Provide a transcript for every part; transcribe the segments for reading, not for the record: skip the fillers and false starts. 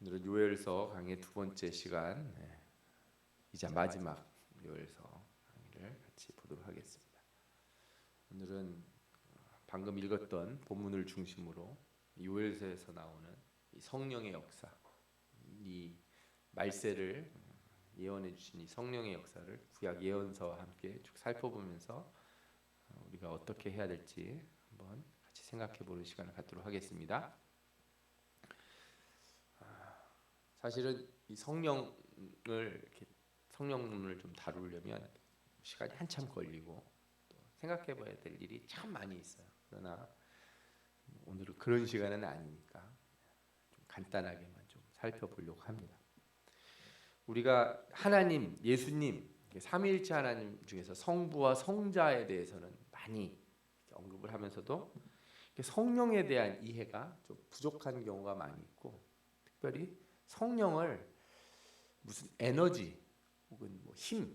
오늘은 요엘서 강의 두 번째 시간, 이자 마지막 요엘서 강의를 같이 보도록 하겠습니다. 오늘은 방금 읽었던 본문을 중심으로 요엘서에서 나오는 이 성령의 역사, 이 말세를 예언해 주신 이 성령의 역사를 구약 예언서와 함께 쭉 살펴보면서 우리가 어떻게 해야 될지 한번 같이 생각해 보는 시간을 갖도록 하겠습니다. 사실은 이 성령론을 좀 다루려면 시간이 한참 걸리고 또 생각해봐야 될 일이 참 많이 있어요. 그러나 오늘은 그런 시간은 아니니까 좀 간단하게만 좀 살펴보려고 합니다. 우리가 하나님, 예수님, 삼위일체 하나님 중에서 성부와 성자에 대해서는 많이 언급을 하면서도 성령에 대한 이해가 좀 부족한 경우가 많이 있고, 특별히 성령을 무슨 에너지 혹은 뭐 힘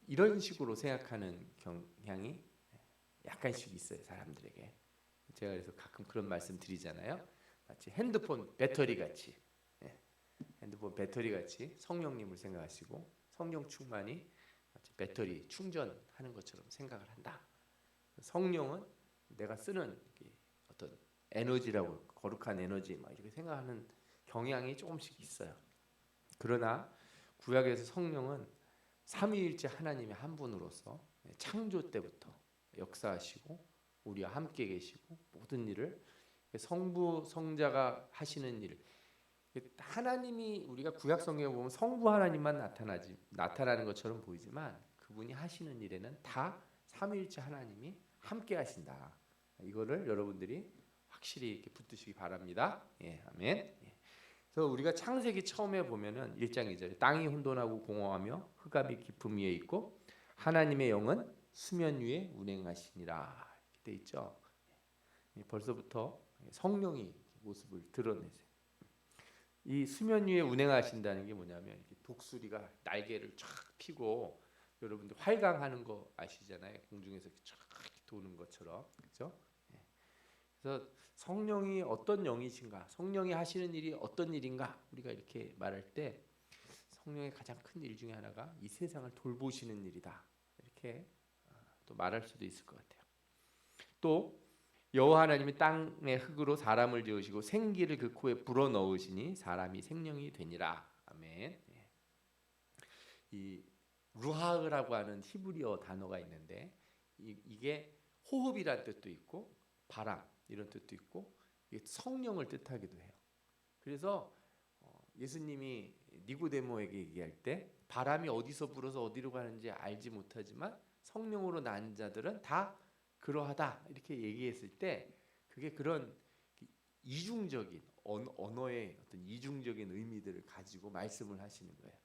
이런 식으로 생각하는 경향이 약간씩 있어요, 사람들에게. 제가 그래서 가끔 그런 말씀 드리잖아요. 마치 핸드폰 배터리 같이, 핸드폰 배터리 같이 성령님을 생각하시고 성령 충만이 마치 배터리 충전하는 것처럼 생각을 한다. 성령은 내가 쓰는 어떤 에너지라고, 거룩한 에너지 막 이렇게 생각하는 경향이 조금씩 있어요. 그러나 구약에서 성령은 삼위일체 하나님의 한 분으로서 창조 때부터 역사하시고 우리와 함께 계시고 모든 일을 성부 성자가 하시는 일, 하나님이 우리가 구약 성경에 보면 성부 하나님만 나타나는 것처럼 보이지만 그분이 하시는 일에는 다 삼위일체 하나님이 함께 하신다. 이거를 여러분들이 확실히 이렇게 붙드시기 바랍니다. 예, 아멘. 예. 그래서 우리가 창세기 처음에 보면은 1장 2절에 땅이 혼돈하고 공허하며 흑암이 깊음 위에 있고 하나님의 영은 수면 위에 운행하시니라 이렇게 돼 있죠. 벌써부터 성령이 모습을 드러내세요. 이 수면 위에 운행하신다는 게 뭐냐면 이렇게 독수리가 날개를 쫙 펴고, 여러분들 활강하는 거 아시잖아요. 공중에서 쫙 도는 것처럼, 그렇죠? 그래서 성령이 어떤 영이신가, 성령이 하시는 일이 어떤 일인가, 우리가 이렇게 말할 때 성령의 가장 큰 일 중에 하나가 이 세상을 돌보시는 일이다, 이렇게 또 말할 수도 있을 것 같아요. 또 여호와 하나님이 땅의 흙으로 사람을 지으시고 생기를 그 코에 불어넣으시니 사람이 생명이 되니라. 아멘. 이 루하흐라고 하는 히브리어 단어가 있는데 이게 호흡이란 뜻도 있고 바람 이런 뜻도 있고 성령을 뜻하기도 해요. 그래서 예수님이 니고데모에게 얘기할 때 바람이 어디서 불어서 어디로 가는지 알지 못하지만 성령으로 난 자들은 다 그러하다 이렇게 얘기했을 때, 그게 그런 이중적인 언어의 어떤 이중적인 의미들을 가지고 말씀을 하시는 거예요.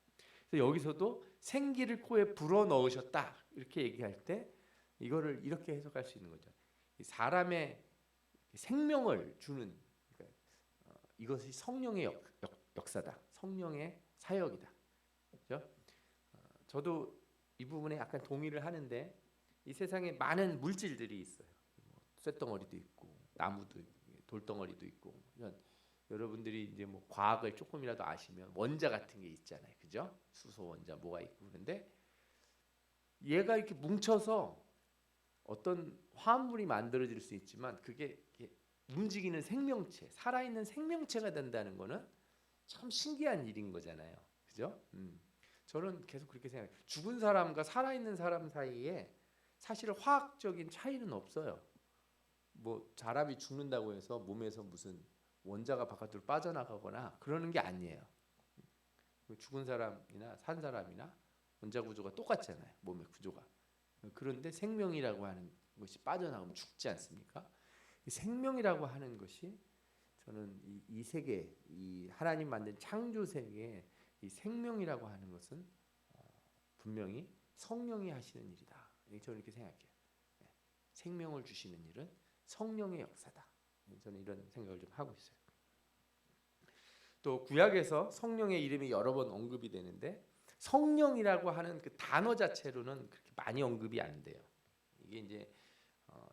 그래서 여기서도 생기를 코에 불어 넣으셨다 이렇게 얘기할 때 이거를 이렇게 해석할 수 있는 거죠. 사람의 생명을 주는, 그러니까 이것이 성령의 역사다, 성령의 사역이다. 그렇죠? 저도 이 부분에 약간 동의를 하는데, 이 세상에 많은 물질들이 있어요. 쇳덩어리도 있고 나무도 돌덩어리도 있고, 이런 여러분들이 이제 뭐 과학을 조금이라도 아시면 원자 같은 게 있잖아요, 그죠? 수소 원자 뭐가 있고. 그런데 얘가 이렇게 뭉쳐서 어떤 화합물이 만들어질 수 있지만 그게 움직이는 생명체, 살아있는 생명체가 된다는 거는 참 신기한 일인 거잖아요, 그죠? 저는 계속 그렇게 생각해요. 죽은 사람과 살아있는 사람 사이에 사실 화학적인 차이는 없어요. 뭐 사람이 죽는다고 해서 몸에서 무슨 원자가 바깥으로 빠져나가거나 그러는 게 아니에요. 죽은 사람이나 산 사람이나 원자 구조가 똑같잖아요, 몸의 구조가. 그런데 생명이라고 하는 것이 빠져나가면 죽지 않습니까? 이 생명이라고 하는 것이, 저는 이 세계, 이 하나님 만든 창조 세계에 이 생명이라고 하는 것은 분명히 성령이 하시는 일이다. 저는 이렇게 생각해요. 생명을 주시는 일은 성령의 역사다. 저는 이런 생각을 좀 하고 있어요. 또 구약에서 성령의 이름이 여러 번 언급이 되는데 성령이라고 하는 그 단어 자체로는 그렇게 많이 언급이 안 돼요. 이게 이제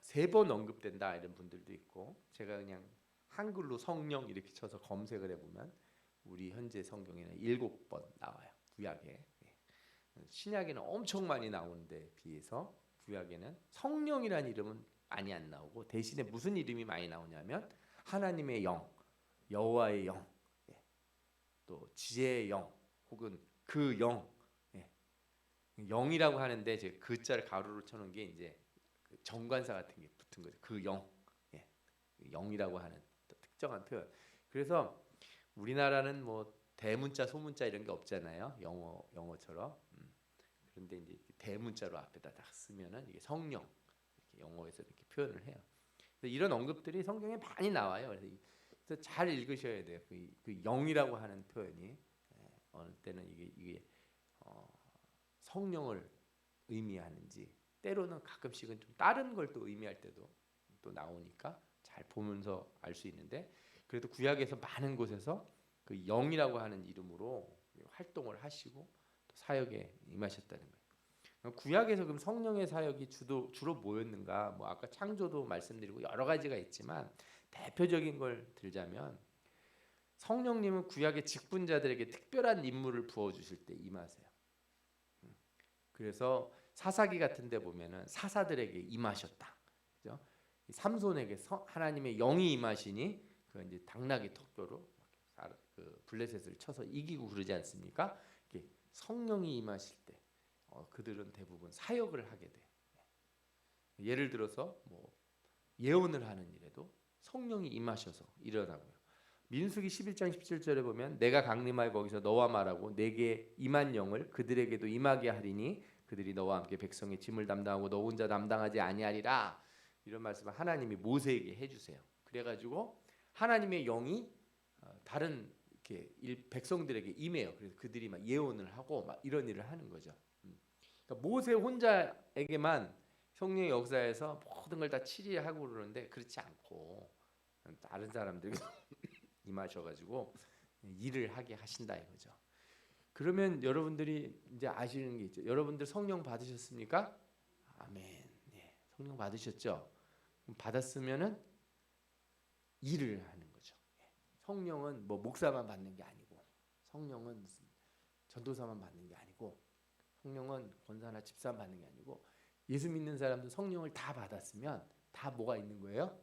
3번 언급된다 이런 분들도 있고, 제가 그냥 한글로 성령 이렇게 쳐서 검색을 해보면 우리 현재 성경에는 7번 나와요. 구약에. 신약에는 엄청 많이 나오는데 비해서 구약에는 성령이라는 이름은 많이 안 나오고 대신에 무슨 이름이 많이 나오냐면 하나님의 영, 여호와의 영, 또 지혜의 영, 혹은 그 영, 영이라고 하는데 제 그자를 가로로 쳐놓은 게 이제 그 정관사 같은 게 붙은 거죠. 그 영, 영이라고 하는 특정한 표현. 그래서 우리나라는 뭐 대문자, 소문자 이런 게 없잖아요. 영어처럼. 그런데 이제 대문자로 앞에다 딱 쓰면은 이게 성령, 이렇게 영어에서 이렇게 표현을 해요. 그래서 이런 언급들이 성경에 많이 나와요. 그래서 잘 읽으셔야 돼요. 그 영이라고 하는 표현이 어느 때는 이게 성령을 의미하는지, 때로는 가끔씩은 좀 다른 걸 또 의미할 때도 또 나오니까 잘 보면서 알 수 있는데, 그래도 구약에서 많은 곳에서 그 영이라고 하는 이름으로 활동을 하시고 또 사역에 임하셨다는 거예요. 구약에서 그럼 성령의 사역이 주로 뭐였는가? 뭐 아까 창조도 말씀드리고 여러 가지가 있지만 대표적인 걸 들자면 성령님은 구약의 직분자들에게 특별한 임무를 부어 주실 때 임하세요. 그래서 사사기 같은 데 보면은 사사들에게 임하셨다. 그죠? 삼손에게 하나님의 영이 임하시니 그 이제 당나귀 턱뼈로 그 블레셋을 쳐서 이기고 그러지 않습니까? 성령이 임하실 때 그들은 대부분 사역을 하게 돼. 예를 들어서 뭐 예언을 하는 일에도 성령이 임하셔서 일어나고요. 민수기 11장 17절에 보면 내가 강림하여 거기서 너와 말하고 내게 임한 영을 그들에게도 임하게 하리니 그들이 너와 함께 백성의 짐을 담당하고 너 혼자 담당하지 아니하리라. 이런 말씀을 하나님이 모세에게 해주세요. 그래가지고 하나님의 영이 다른 이렇게 백성들에게 임해요. 그래서 그들이 막 예언을 하고 막 이런 일을 하는 거죠. 그러니까 모세 혼자에게만 성령의 역사에서 모든 걸 다 치리하고 그러는데 그렇지 않고 다른 사람들이 임하셔가지고 일을 하게 하신다 이거죠. 그러면 여러분들이 이제 아시는 게 있죠. 여러분들 성령 받으셨습니까? 아멘. 네, 성령 받으셨죠? 받았으면은 일을 하는 거죠. 성령은 뭐 목사만 받는 게 아니고, 성령은 무슨 전도사만 받는 게 아니고, 성령은 권사나 집사만 받는 게 아니고, 예수 믿는 사람도 성령을 다 받았으면 다 뭐가 있는 거예요?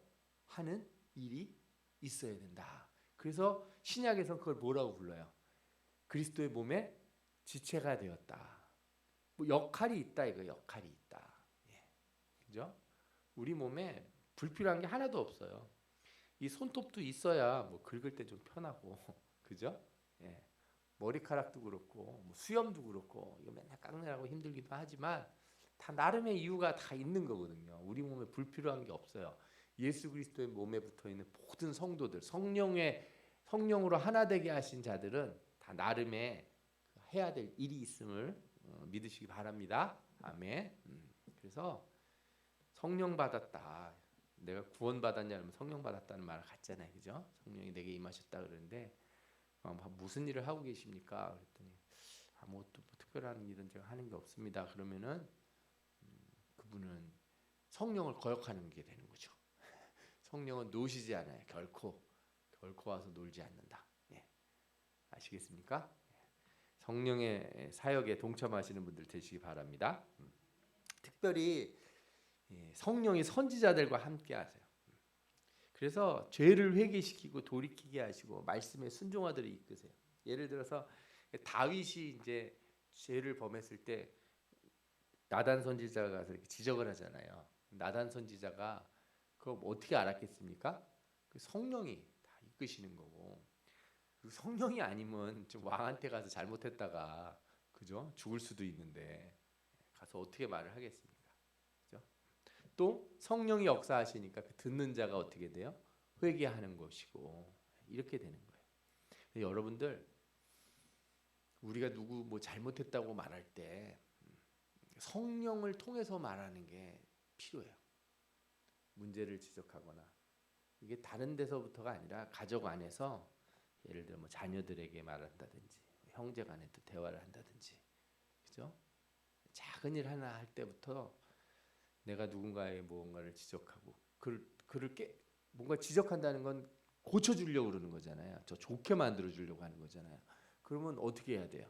하는 일이 있어야 된다. 그래서 신약에서 그걸 뭐라고 불러요? 그리스도의 몸에 지체가 되었다. 뭐 역할이 있다 이거 역할이 있다. 그죠? 우리 몸에 불필요한 게 하나도 없어요. 이 손톱도 있어야 뭐 긁을 때 좀 편하고, 그죠? 머리카락도 그렇고, 뭐 수염도 그렇고, 이거 맨날 깎느라고 힘들기도 하지만 다 나름의 이유가 다 있는 거거든요. 우리 몸에 불필요한 게 없어요. 예수 그리스도의 몸에 붙어 있는 모든 성도들, 성령으로 하나 되게 하신 자들은 다 나름의 해야 될 일이 있음을 믿으시기 바랍니다. 아멘. 그래서 성령 받았다. 내가 구원 받았냐면 성령 받았다는 말 같잖아요, 그죠? 성령이 내게 임하셨다 그러는데 무슨 일을 하고 계십니까? 그랬더니 아무것도 뭐 특별한 일은 제가 하는 게 없습니다. 그러면은 그분은 성령을 거역하는 게 되는 거죠. 성령은 노시지 않아요. 결코 와서 놀지 않는다. 아시겠습니까? 성령의 사역에 동참하시는 분들 되시기 바랍니다. 특별히 성령이 선지자들과 함께 하세요. 그래서 죄를 회개시키고 돌이키게 하시고 말씀에 순종하도록 이끄세요. 예를 들어서 다윗이 이제 죄를 범했을 때 나단 선지자가 가서 이렇게 지적을 하잖아요. 나단 선지자가 그거 어떻게 알았겠습니까? 그 성령이 다 이끄시는 거고, 그 성령이 아니면 좀 왕한테 가서 잘못했다가 그죠? 죽을 수도 있는데 가서 어떻게 말을 하겠습니까? 그죠? 또 성령이 역사하시니까 그 듣는 자가 어떻게 돼요? 회개하는 것이고 이렇게 되는 거예요. 여러분들 우리가 누구 뭐 잘못했다고 말할 때 성령을 통해서 말하는 게 필요해요. 문제를 지적하거나 이게 다른 데서부터가 아니라 가족 안에서 예를 들어 뭐 자녀들에게 말한다든지 형제 간에도 대화를 한다든지 그죠? 작은 일 하나 할 때부터 내가 누군가의 무언가를 지적하고 그를 뭔가 지적한다는 건 고쳐주려고 그러는 거잖아요. 저 좋게 만들어주려고 하는 거잖아요. 그러면 어떻게 해야 돼요?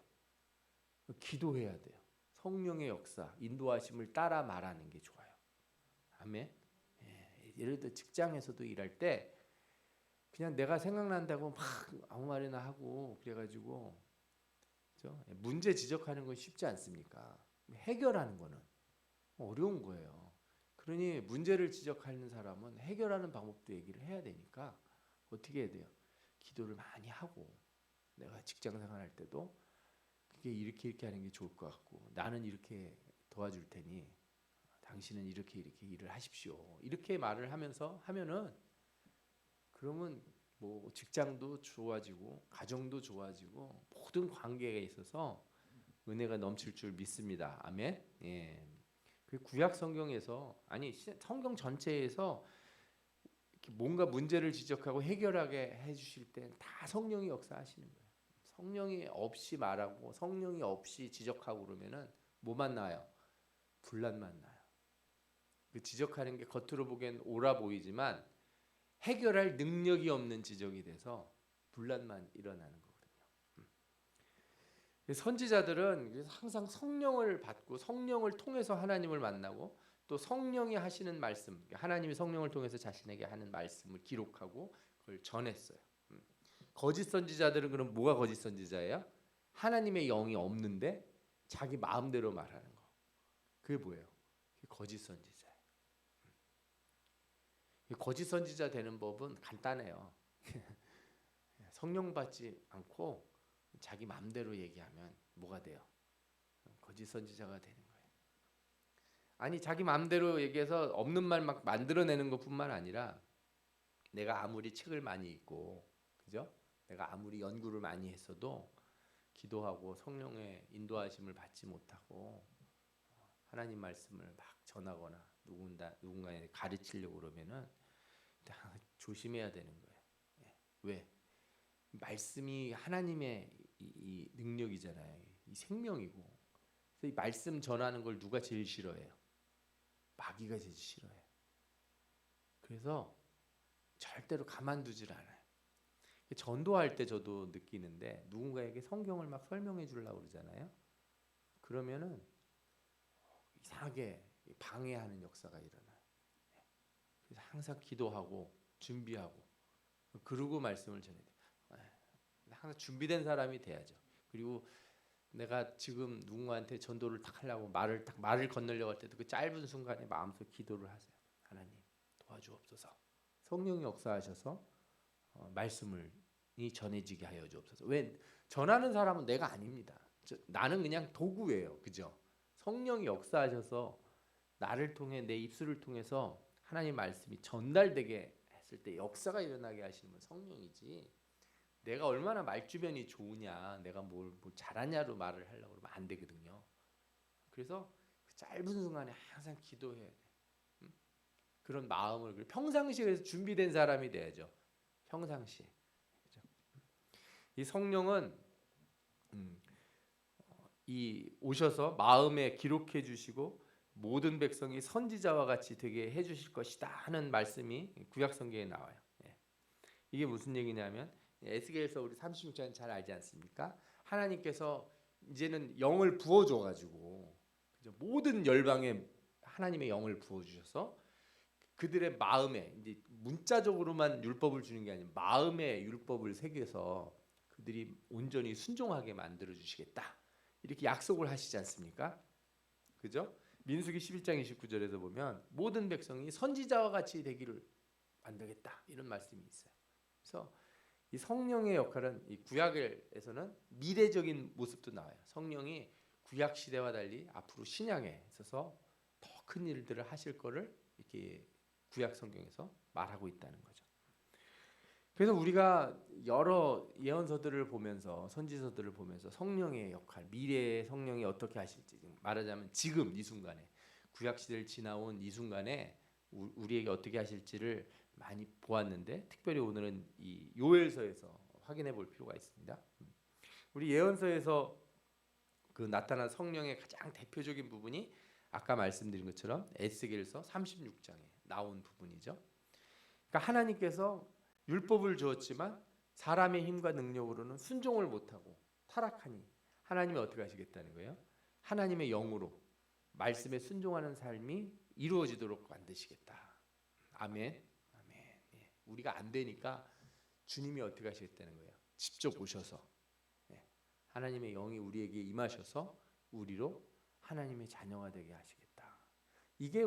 기도해야 돼요. 성령의 역사, 인도하심을 따라 말하는 게 좋아요. 아멘. 예를 들어 직장에서도 일할 때 그냥 내가 생각난다고 막 아무 말이나 하고 그래가지고 그렇죠? 문제 지적하는 건 쉽지 않습니까? 해결하는 거는 어려운 거예요. 그러니 문제를 지적하는 사람은 해결하는 방법도 얘기를 해야 되니까 어떻게 해야 돼요? 기도를 많이 하고 내가 직장 생활할 때도 그게 이렇게 하는 게 좋을 것 같고 나는 이렇게 도와줄 테니 당신은 이렇게 일을 하십시오. 이렇게 말을 하면서 하면은 그러면 뭐 직장도 좋아지고 가정도 좋아지고 모든 관계에 있어서 은혜가 넘칠 줄 믿습니다. 아멘. 예. 그 구약 성경에서 아니 성경 전체에서 이렇게 뭔가 문제를 지적하고 해결하게 해주실 때 다 성령이 역사하시는 거예요. 성령이 없이 말하고 성령이 없이 지적하고 그러면은 뭐만 나요? 분란만 나요. 그 지적하는 게 겉으로 보기엔 옳아 보이지만 해결할 능력이 없는 지적이 돼서 분란만 일어나는 거거든요. 선지자들은 항상 성령을 받고 성령을 통해서 하나님을 만나고 또 성령이 하시는 말씀, 하나님이 성령을 통해서 자신에게 하는 말씀을 기록하고 그걸 전했어요. 거짓 선지자들은 그럼 뭐가 거짓 선지자예요? 하나님의 영이 없는데 자기 마음대로 말하는 거. 그게 뭐예요? 그게 거짓 선지자예요. 거짓 선지자 되는 법은 간단해요. 성령 받지 않고 자기 마음대로 얘기하면 뭐가 돼요? 거짓 선지자가 되는 거예요. 아니 자기 마음대로 얘기해서 없는 말 막 만들어내는 것뿐만 아니라 내가 아무리 책을 많이 읽고 그죠? 내가 아무리 연구를 많이 했어도 기도하고 성령의 인도하심을 받지 못하고 하나님 말씀을 막 전하거나 누군가에 가르치려고 그러면은 조심해야 되는 거예요. 왜? 말씀이 하나님의 이 능력이잖아요. 이 생명이고. 그래서 이 말씀 전하는 걸 누가 제일 싫어해요? 마귀가 제일 싫어해요. 그래서 절대로 가만두질 않아요. 전도할 때 저도 느끼는데 누군가에게 성경을 막 설명해 주려고 그러잖아요. 그러면은 이상하게 방해하는 역사가 일어나요. 그래서 항상 기도하고 준비하고 그러고 말씀을 전해야 돼요. 항상 준비된 사람이 돼야죠. 그리고 내가 지금 누군가한테 전도를 딱 하려고 말을 건너려고 할 때도 그 짧은 순간에 마음속 기도를 하세요. 하나님 도와주옵소서. 성령이 역사하셔서 말씀을 전해지게 하여 주옵소서. 왜 전하는 사람은 내가 아닙니다. 나는 그냥 도구예요. 그죠? 성령이 역사하셔서 나를 통해 내 입술을 통해서 하나님 말씀이 전달되게 했을 때 역사가 일어나게 하시는 분 성령이지. 내가 얼마나 말주변이 좋으냐, 내가 뭘 잘하냐로 말을 하려고 그러면 안 되거든요. 그래서 그 짧은 순간에 항상 기도해야 돼. 그런 마음을 평상시에서 준비된 사람이 돼야죠. 평상시에. 그죠? 이 성령은 이 오셔서 마음에 기록해 주시고 모든 백성이 선지자와 같이 되게 해 주실 것이다 하는 말씀이 구약 성경에 나와요. 이게 무슨 얘기냐면 에스겔서 우리 36장 잘 알지 않습니까? 하나님께서 이제는 영을 부어 줘 가지고 모든 열방에 하나님의 영을 부어 주셔서 그들의 마음에 이제 문자적으로만 율법을 주는 게 아니라 마음에 율법을 새겨서 그들이 온전히 순종하게 만들어 주시겠다. 이렇게 약속을 하시지 않습니까? 그죠? 민수기 11장 29절에서 보면 모든 백성이 선지자와 같이 되기를 만들겠다. 이런 말씀이 있어요. 그래서 이 성령의 역할은 이 구약에서는 미래적인 모습도 나와요. 성령이 구약 시대와 달리 앞으로 신약에 있어서 더 큰 일들을 하실 거를 이렇게 구약 성경에서 말하고 있다는 거죠. 그래서 우리가 여러 예언서들을 보면서 선지서들을 보면서 성령의 역할, 미래의 성령이 어떻게 하실지 말하자면 지금 이 순간에 구약 시대를 지나온 이 순간에 우리에게 어떻게 하실지를 많이 보았는데 특별히 오늘은 이 요엘서에서 확인해 볼 필요가 있습니다. 우리 예언서에서 그 나타난 성령의 가장 대표적인 부분이 아까 말씀드린 것처럼 에스겔서 36장에 나온 부분이죠. 그러니까 하나님께서 율법을 주었지만 사람의 힘과 능력으로는 순종을 못하고 타락하니 하나님이 어떻게 하시겠다는 거예요? 하나님의 영으로 말씀에 순종하는 삶이 이루어지도록 만드시겠다. 아멘. 아멘. 예. 우리가 안 되니까 주님이 어떻게 하시겠다는 거예요? 직접 오셔서 하나님의 영이 우리에게 임하셔서 우리로 하나님의 자녀가 되게 하시겠다. 이게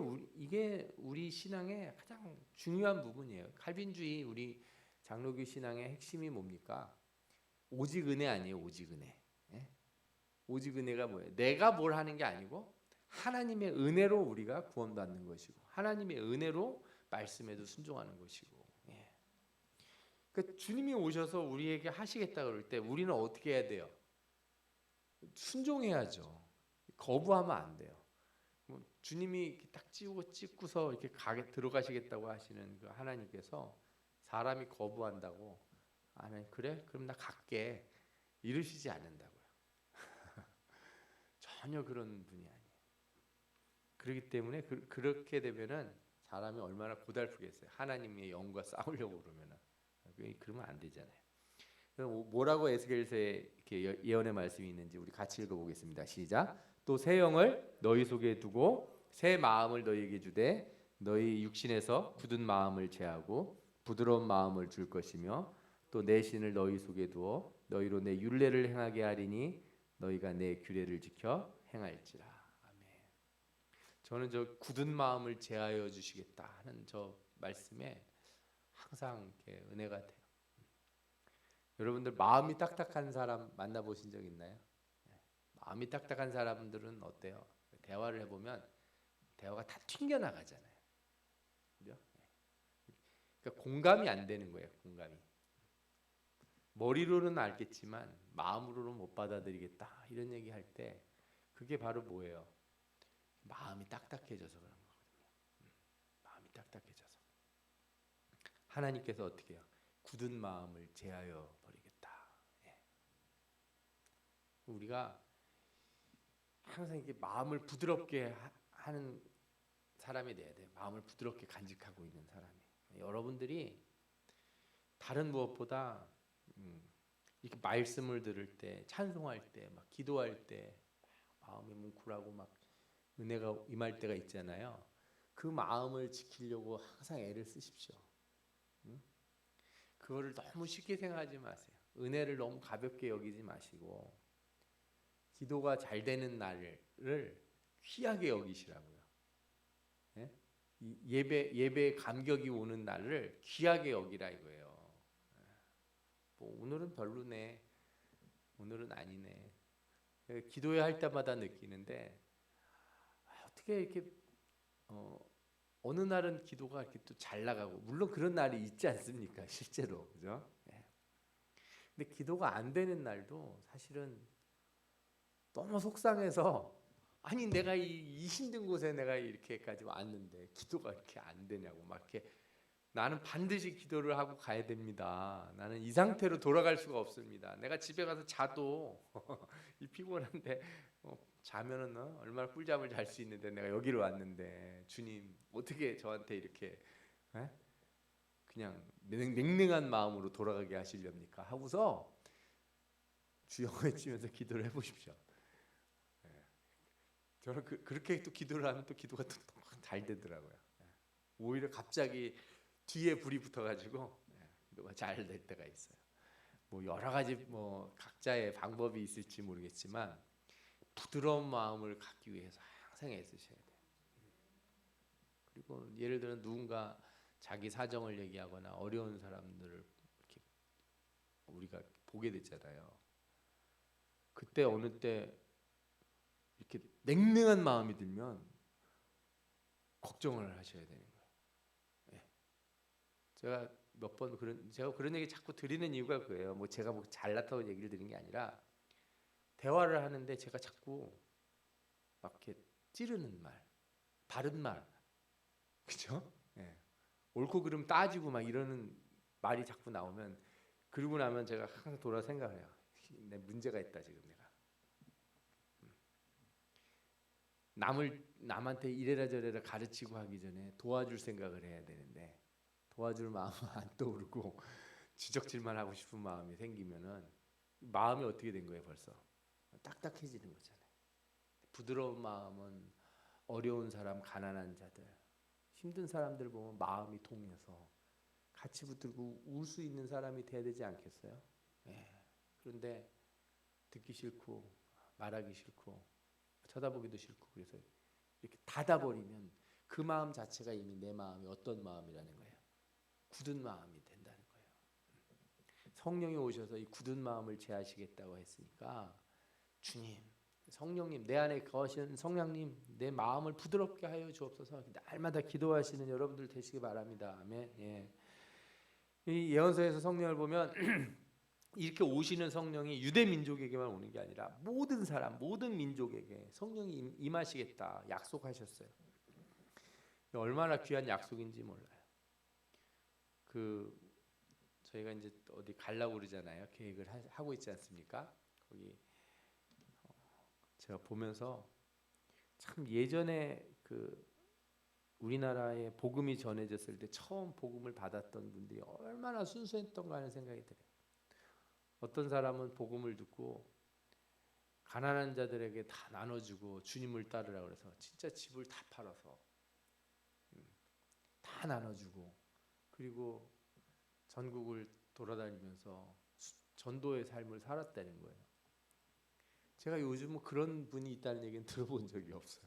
우리 신앙의 가장 중요한 부분이에요. 칼빈주의 우리 장로교 신앙의 핵심이 뭡니까? 오직 은혜 아니에요. 오직 은혜. 오직 은혜가 뭐예요? 내가 뭘 하는 게 아니고 하나님의 은혜로 우리가 구원받는 것이고 하나님의 은혜로 말씀에도 순종하는 것이고. 그러니까 주님이 오셔서 우리에게 하시겠다 그럴 때 우리는 어떻게 해야 돼요? 순종해야죠. 거부하면 안 돼요. 주님이 이렇게 딱 찍고서 이렇게 들어가시겠다고 하시는 그 하나님께서 사람이 거부한다고 하나님 그래? 그럼 나 갈게 이러시지 않는다고요. 전혀 그런 분이 아니에요. 그렇기 때문에 그렇게 되면은 사람이 얼마나 고달프겠어요. 하나님의 영과 싸우려고 그러면 안 되잖아요. 뭐라고 에스겔서에 이렇게 예언의 말씀이 있는지 우리 같이 읽어보겠습니다. 시작. 또 새 영을 너희 속에 두고 새 마음을 너희에게 주되 너희 육신에서 굳은 마음을 제하고 부드러운 마음을 줄 것이며 또 내 신을 너희 속에 두어 너희로 내 율례를 행하게 하리니 너희가 내 규례를 지켜 행할지라. 아멘. 저는 저 굳은 마음을 제하여 주시겠다 하는 저 말씀에 항상 이렇게 은혜가 돼요. 여러분들 마음이 딱딱한 사람 만나보신 적 있나요? 마음이 딱딱한 사람들은 어때요? 대화를 해보면 대화가 다 튕겨나가잖아요. 그죠? 그러니까 공감이 안 되는 거예요. 공감이. 머리로는 알겠지만 마음으로는 못 받아들이겠다 이런 얘기할 때 그게 바로 뭐예요? 마음이 딱딱해져서 그런 거거든요. 마음이 딱딱해져서 하나님께서 어떻게 해요? 굳은 마음을 제하여 버리겠다. 우리가 항상 이렇게 마음을 부드럽게 하는 사람이 돼야 돼요. 마음을 부드럽게 간직하고 있는 사람이. 여러분들이 다른 무엇보다 이렇게 말씀을 들을 때, 찬송할 때, 막 기도할 때 마음이 뭉클하고 막 은혜가 임할 때가 있잖아요. 그 마음을 지키려고 항상 애를 쓰십시오. 그거를 너무 쉽게 생각하지 마세요. 은혜를 너무 가볍게 여기지 마시고 기도가 잘 되는 날을 귀하게 여기시라고요. 예배 감격이 오는 날을 귀하게 여기라 이거예요. 뭐 오늘은 별로네, 오늘은 아니네. 기도해야 할 때마다 느끼는데 어떻게 이렇게 어느 날은 기도가 이렇게 또 잘 나가고 물론 그런 날이 있지 않습니까? 실제로 그죠? 근데 기도가 안 되는 날도 사실은 너무 속상해서 아니 내가 이 힘든 곳에 내가 이렇게까지 왔는데 기도가 이렇게 안 되냐고 막 이렇게 나는 반드시 기도를 하고 가야 됩니다. 나는 이 상태로 돌아갈 수가 없습니다. 내가 집에 가서 자도 이 피곤한데 자면은 얼마나 꿀잠을 잘 수 있는데 내가 여기로 왔는데 주님 어떻게 저한테 이렇게 그냥 냉랭한 마음으로 돌아가게 하시렵니까? 하고서 주여 외치면서 기도를 해보십시오. 저는 그렇게 또 기도를 하면 또 기도가 또 잘 되더라고요. 오히려 갑자기 뒤에 불이 붙어가지고 기도가 잘 될 때가 있어요. 뭐 여러 가지 뭐 각자의 방법이 있을지 모르겠지만 부드러운 마음을 갖기 위해서 항상 애쓰셔야 돼요. 그리고 예를 들어 누군가 자기 사정을 얘기하거나 어려운 사람들을 이렇게 우리가 보게 됐잖아요. 그때 어느 때 이렇게 냉랭한 마음이 들면 걱정을 하셔야 되는 거예요. 제가 몇 번 그런 얘기 자꾸 드리는 이유가 그거예요. 뭐 제가 뭐 잘났다고 얘기를 드리는 게 아니라 대화를 하는데 제가 자꾸 막 이렇게 찌르는 말, 바른 말, 그죠? 옳고 그름 따지고 막 이러는 말이 자꾸 나오면 그러고 나면 제가 항상 돌아 생각해요. 내 문제가 있다 지금 내가. 남한테 이래라 저래라 가르치고 하기 전에 도와줄 생각을 해야 되는데 도와줄 마음은 안 떠오르고 지적질만 하고 싶은 마음이 생기면은 마음이 어떻게 된 거예요? 벌써 딱딱해지는 거잖아요. 부드러운 마음은 어려운 사람, 가난한 자들, 힘든 사람들 보면 마음이 통해서 같이 붙들고 울 수 있는 사람이 돼야 되지 않겠어요? 예. 그런데 듣기 싫고 말하기 싫고 쳐다보기도 싫고 그래서 이렇게 닫아버리면 그 마음 자체가 이미 내 마음이 어떤 마음이라는 거예요. 굳은 마음이 된다는 거예요. 성령이 오셔서 이 굳은 마음을 제하시겠다고 했으니까 주님, 성령님, 내 안에 거하시는 성령님, 내 마음을 부드럽게 하여 주옵소서. 날마다 기도하시는 여러분들 되시기 바랍니다. 아멘. 예. 이 예언서에서 성령을 보면 이렇게 오시는 성령이 유대 민족에게만 오는 게 아니라 모든 사람, 모든 민족에게 성령이 임하시겠다 약속하셨어요. 얼마나 귀한 약속인지 몰라요. 저희가 이제 어디 가려고 그러잖아요. 계획을 하고 있지 않습니까? 거기 제가 보면서 참 예전에 우리나라에 복음이 전해졌을 때 처음 복음을 받았던 분들이 얼마나 순수했던가 하는 생각이 들어요. 어떤 사람은 복음을 듣고 가난한 자들에게 다 나눠주고 주님을 따르라 그래서 진짜 집을 다 팔아서 다 나눠주고 그리고 전국을 돌아다니면서 전도의 삶을 살았다는 거예요. 제가 요즘은 그런 분이 있다는 얘기는 들어본 적이 없어요.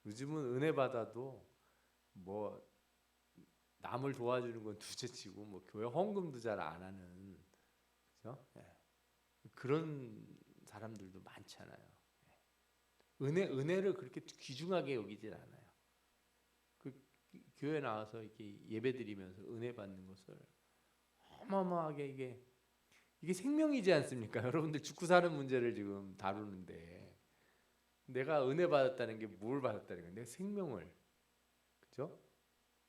요즘은 은혜 받아도 뭐 남을 도와주는 건 둘째치고 뭐 교회 헌금도 잘 안 하는 그죠? 그런 사람들도 많잖아요. 은혜를 그렇게 귀중하게 여기질 않아요. 교회 나와서 이렇게 예배드리면서 은혜 받는 것을 어마어마하게 이게 생명이지 않습니까? 여러분들 죽고 사는 문제를 지금 다루는데 내가 은혜 받았다는 게 뭘 받았다는 거예요? 내 생명을, 그죠?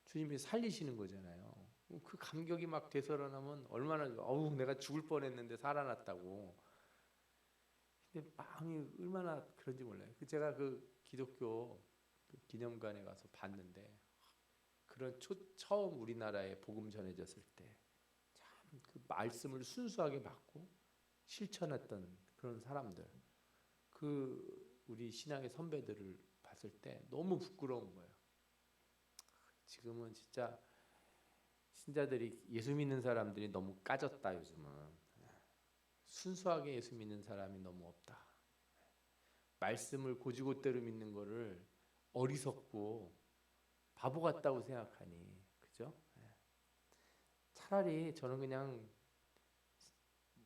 주님이 살리시는 거잖아요. 그 감격이 막 되살아나면 얼마나 내가 죽을 뻔했는데 살아났다고. 근데 마음이 얼마나 그런지 몰라요. 제가 기독교 기념관에 가서 봤는데 그런 처음 우리나라에 복음 전해졌을 때 참 그 말씀을 순수하게 받고 실천했던 그런 사람들, 우리 신앙의 선배들을 봤을 때 너무 부끄러운 거예요. 지금은 진짜 신자들이 예수 믿는 사람들이 너무 까졌다. 요즘은 순수하게 예수 믿는 사람이 너무 없다. 말씀을 고지고대로 믿는 거를 어리석고 바보 같다고 생각하니, 그죠? 차라리 저는 그냥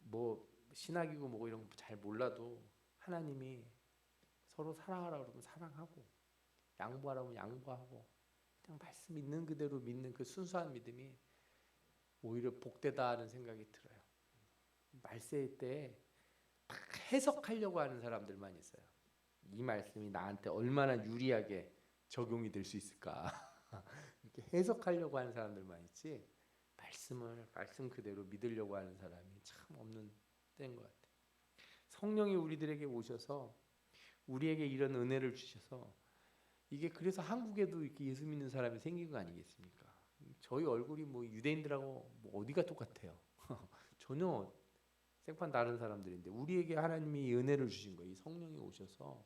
뭐 신학이고 뭐고 이런 거 잘 몰라도 하나님이 서로 사랑하라 그러면 사랑하고 양보하라면 양보하고 그냥 말씀 있는 그대로 믿는 그 순수한 믿음이 오히려 복되다 하는 생각이 들어요. 말세일 때 해석하려고 하는 사람들만 있어요. 이 말씀이 나한테 얼마나 유리하게 적용이 될 수 있을까 이렇게 해석하려고 하는 사람들만 있지 말씀 그대로 믿으려고 하는 사람이 참 없는 때인 것 같아요. 성령이 우리들에게 오셔서 우리에게 이런 은혜를 주셔서 이게 그래서 한국에도 이렇게 예수 믿는 사람이 생긴 거 아니겠습니까? 저희 얼굴이 뭐 유대인들하고 뭐 어디가 똑같아요? 전혀 생판 다른 사람들인데 우리에게 하나님이 은혜를 주신 거예요. 이 성령이 오셔서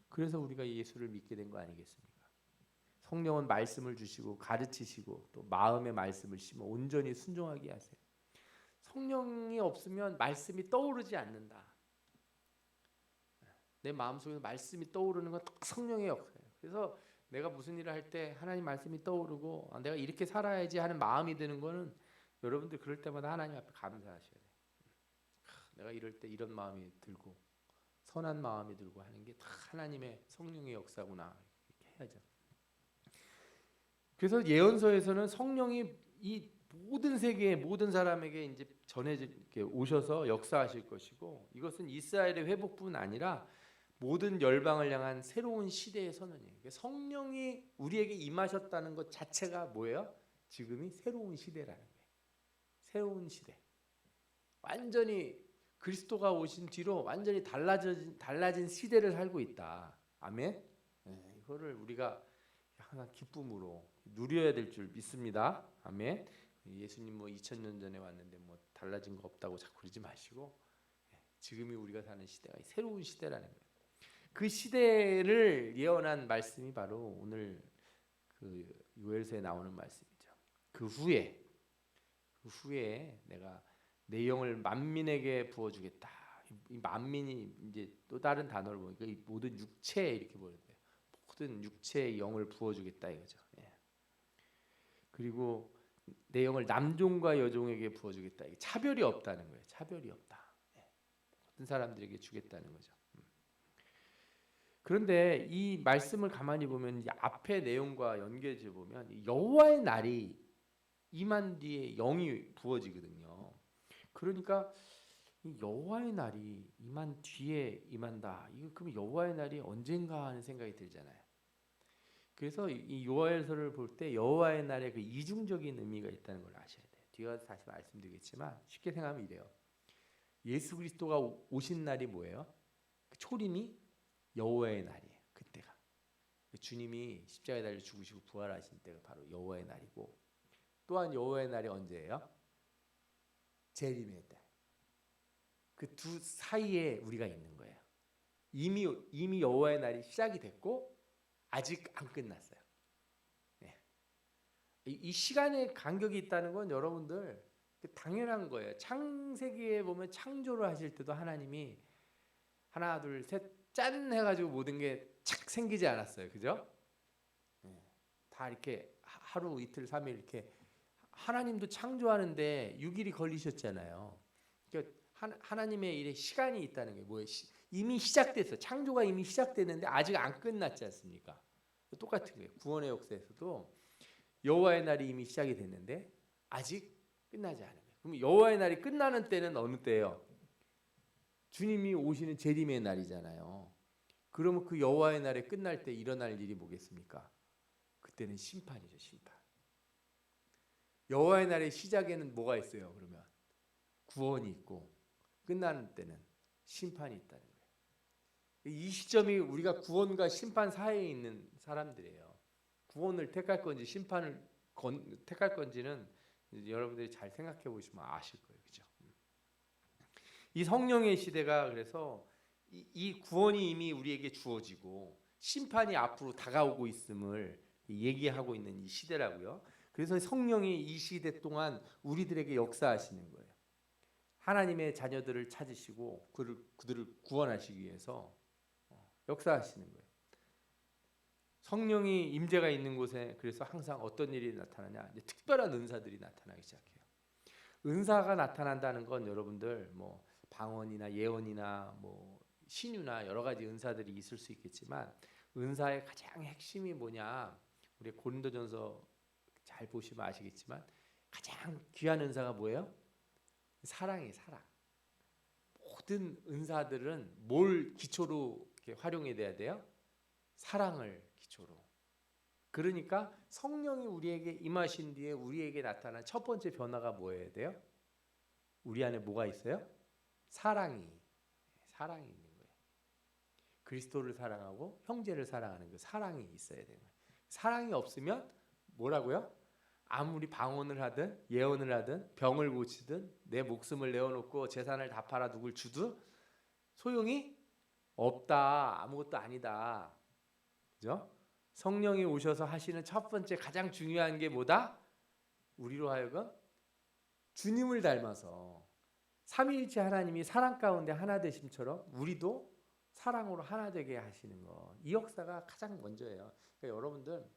그래서 우리가 예수를 믿게 된 거 아니겠습니까? 성령은 말씀을 주시고 가르치시고 또 마음의 말씀을 심어 온전히 순종하게 하세요. 성령이 없으면 말씀이 떠오르지 않는다. 내 마음속에 말씀이 떠오르는 건 성령의 역사예요. 그래서 내가 무슨 일을 할 때 하나님 말씀이 떠오르고 내가 이렇게 살아야지 하는 마음이 드는 거는 여러분들 그럴 때마다 하나님 앞에 감사하셔야 돼요. 내가 이럴 때 이런 마음이 들고 선한 마음이 들고 하는 게 다 하나님의 성령의 역사구나 이렇게 해야죠. 그래서 예언서에서는 성령이 이 모든 세계의 모든 사람에게 이제 이렇게 오셔서 역사하실 것이고 이것은 이스라엘의 회복뿐 아니라 모든 열방을 향한 새로운 시대의 선언이에요. 성령이 우리에게 임하셨다는 것 자체가 뭐예요? 지금이 새로운 시대라는 거예요. 새로운 시대. 완전히 그리스도가 오신 뒤로 완전히 달라진 시대를 살고 있다. 아멘. 이거를 우리가 항상 기쁨으로 누려야 될 줄 믿습니다. 아멘. 예수님 뭐 2000년 전에 왔는데 뭐 달라진 거 없다고 자꾸 그러지 마시고 지금이 우리가 사는 시대가 새로운 시대라는 거예요. 그 시대를 예언한 말씀이 바로 오늘 그 요엘서에 나오는 말씀이죠. 그 후에 내가 내 영을 만민에게 부어주겠다. 이 만민이 이제 또 다른 단어를 보니까 이 모든 육체에 이렇게 보는데 모든 육체의 영을 부어주겠다 이거죠. 예. 그리고 내 영을 남종과 여종에게 부어주겠다. 이게 차별이 없다는 거예요. 차별이 없다. 예. 모든 사람들에게 주겠다는 거죠. 그런데 이 말씀을 가만히 보면 이 앞의 내용과 연결해 보면 여호와의 날이 임한 뒤에 영이 부어지거든요. 그러니까 이 여호와의 날이 임한 뒤에 임한다. 이거 그럼 여호와의 날이 언젠가 하는 생각이 들잖아요. 그래서 이 요엘서를 볼 때 여호와의 날에 그 이중적인 의미가 있다는 걸 아셔야 돼요. 뒤에 가서 다시 말씀드리겠지만 쉽게 생각하면 이래요. 예수 그리스도가 오신 날이 뭐예요? 그 초림이 여호와의 날이에요. 그때가 주님이 십자가에 달려 죽으시고 부활하신 때가 바로 여호와의 날이고 또한 여호와의 날이 언제예요? 재림의 날. 그 두 사이에 우리가 있는 거예요. 이미 여호와의 날이 시작이 됐고 아직 안 끝났어요. 네. 이 시간의 간격이 있다는 건 여러분들 당연한 거예요. 창세기에 보면 창조를 하실 때도 하나님이 하나 둘 셋 짠 해가지고 모든 게 착 생기지 않았어요. 그죠? 네. 다 이렇게 하루 이틀 3일 이렇게 하나님도 창조하는데 6일이 걸리셨잖아요. 그러니까 하나님의 일에 시간이 있다는 게 뭐예요? 이미 시작됐어. 창조가 이미 시작됐는데 아직 안 끝났지 않습니까? 똑같은 거예요. 구원의 역사에서도 여호와의 날이 이미 시작이 됐는데 아직 끝나지 않은 거예요. 그럼 여호와의 날이 끝나는 때는 어느 때예요? 주님이 오시는 재림의 날이잖아요. 그러면 그 여호와의 날에 끝날 때 일어날 일이 뭐겠습니까? 그때는 심판이죠, 심판. 여호와의 날의 시작에는 뭐가 있어요? 그러면 구원이 있고 끝나는 때는 심판이 있다는 거예요. 이 시점이 우리가 구원과 심판 사이에 있는 사람들이에요. 구원을 택할 건지 심판을 택할 건지는 여러분들이 잘 생각해 보시면 아실 거예요. 그죠? 이 성령의 시대가 그래서 이 구원이 이미 우리에게 주어지고 심판이 앞으로 다가오고 있음을 얘기하고 있는 이 시대라고요. 그래서 성령이 이 시대 동안 우리들에게 역사하시는 거예요. 하나님의 자녀들을 찾으시고 그들을 구원하시기 위해서 역사하시는 거예요. 성령이 임재가 있는 곳에 그래서 항상 어떤 일이 나타나냐? 이제 특별한 은사들이 나타나기 시작해요. 은사가 나타난다는 건 여러분들 뭐 방언이나 예언이나 뭐 신유나 여러 가지 은사들이 있을 수 있겠지만 은사의 가장 핵심이 뭐냐? 우리 고린도전서 잘 보시면 아시겠지만 가장 귀한 은사가 뭐예요? 사랑이에요, 사랑. 모든 은사들은 뭘 기초로 이렇게 활용이 돼야 돼요? 사랑을 기초로. 그러니까 성령이 우리에게 임하신 뒤에 우리에게 나타난 첫 번째 변화가 뭐여야 돼요? 우리 안에 뭐가 있어요? 사랑이 있는 거예요. 그리스도를 사랑하고 형제를 사랑하는 그 사랑이 있어야 되는 거예요. 사랑이 없으면 뭐라고요? 아무리 방언을 하든 예언을 하든 병을 고치든 내 목숨을 내어놓고 재산을 다 팔아 누굴 주든 소용이 없다. 아무것도 아니다. 그죠? 성령이 오셔서 하시는 첫 번째 가장 중요한 게 뭐다? 우리로 하여금 주님을 닮아서 삼위일체 하나님이 사랑 가운데 하나 되심처럼 우리도 사랑으로 하나 되게 하시는 것. 이 역사가 가장 먼저예요. 그러니까 여러분들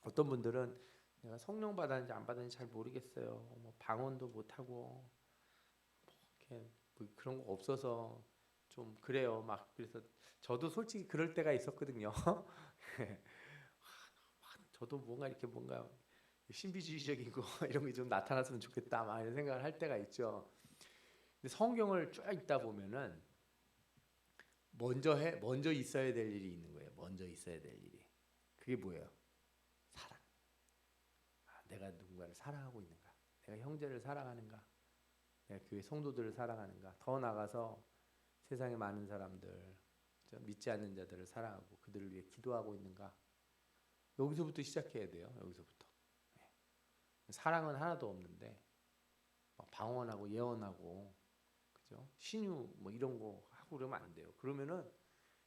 어떤 분들은 내가 성령 받았는지 안 받았는지 잘 모르겠어요. 뭐 방언도 못 하고 뭐 그런 거 없어서 좀 그래요. 막 그래서 저도 솔직히 그럴 때가 있었거든요. 저도 뭔가 신비주의적인 거 이런 게 좀 나타났으면 좋겠다 막 이런 생각을 할 때가 있죠. 근데 성경을 쭉 읽다 보면은 먼저 있어야 될 일이 있는 거예요. 먼저 있어야 될 일이. 그게 뭐예요? 사랑. 내가 누군가를 사랑하고 있는가? 내가 형제를 사랑하는가? 내가 교회 성도들을 사랑하는가? 더 나아가서 세상에 많은 사람들 믿지 않는 자들을 사랑하고 그들을 위해 기도하고 있는가? 여기서부터 시작해야 돼요. 여기서부터. 사랑은 하나도 없는데 방언하고 예언하고 그죠? 신유 뭐 이런 거 하고 그러면 안 돼요. 그러면은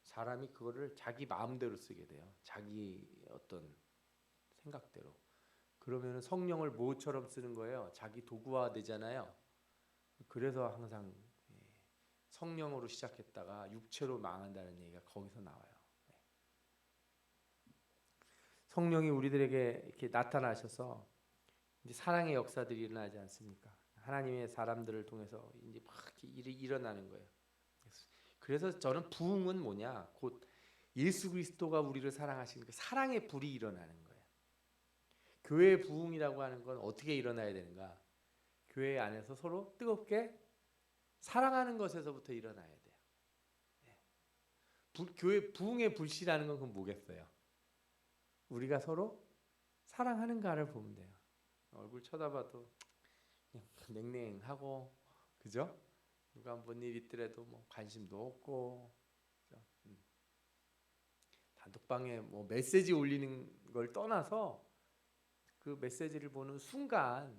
사람이 그거를 자기 마음대로 쓰게 돼요. 자기 어떤 생각대로. 그러면은 성령을 뭐처럼 쓰는 거예요? 자기 도구화 되잖아요. 그래서 항상 성령으로 시작했다가 육체로 망한다는 얘기가 거기서 나와요. 성령이 우리들에게 이렇게 나타나셔서 이제 사랑의 역사들이 일어나지 않습니까? 하나님의 사람들을 통해서 이제 막 일이 일어나는 거예요. 그래서 저는 부흥은 뭐냐? 곧 예수 그리스도가 우리를 사랑하신 그 사랑의 불이 일어나는 거예요. 교회의 부흥이라고 하는 건 어떻게 일어나야 되는가? 교회 안에서 서로 뜨겁게 사랑하는 것에서부터 일어나야 돼요. 교회 부흥의 불씨라는 건 그건 뭐겠어요? 우리가 서로 사랑하는가를 보면 돼요. 얼굴 쳐다봐도 그냥 냉랭하고 그죠? 누가 뭔 일 있더라도 뭐 관심도 없고 그죠? 단톡방에 뭐 메시지 올리는 걸 떠나서 그 메시지를 보는 순간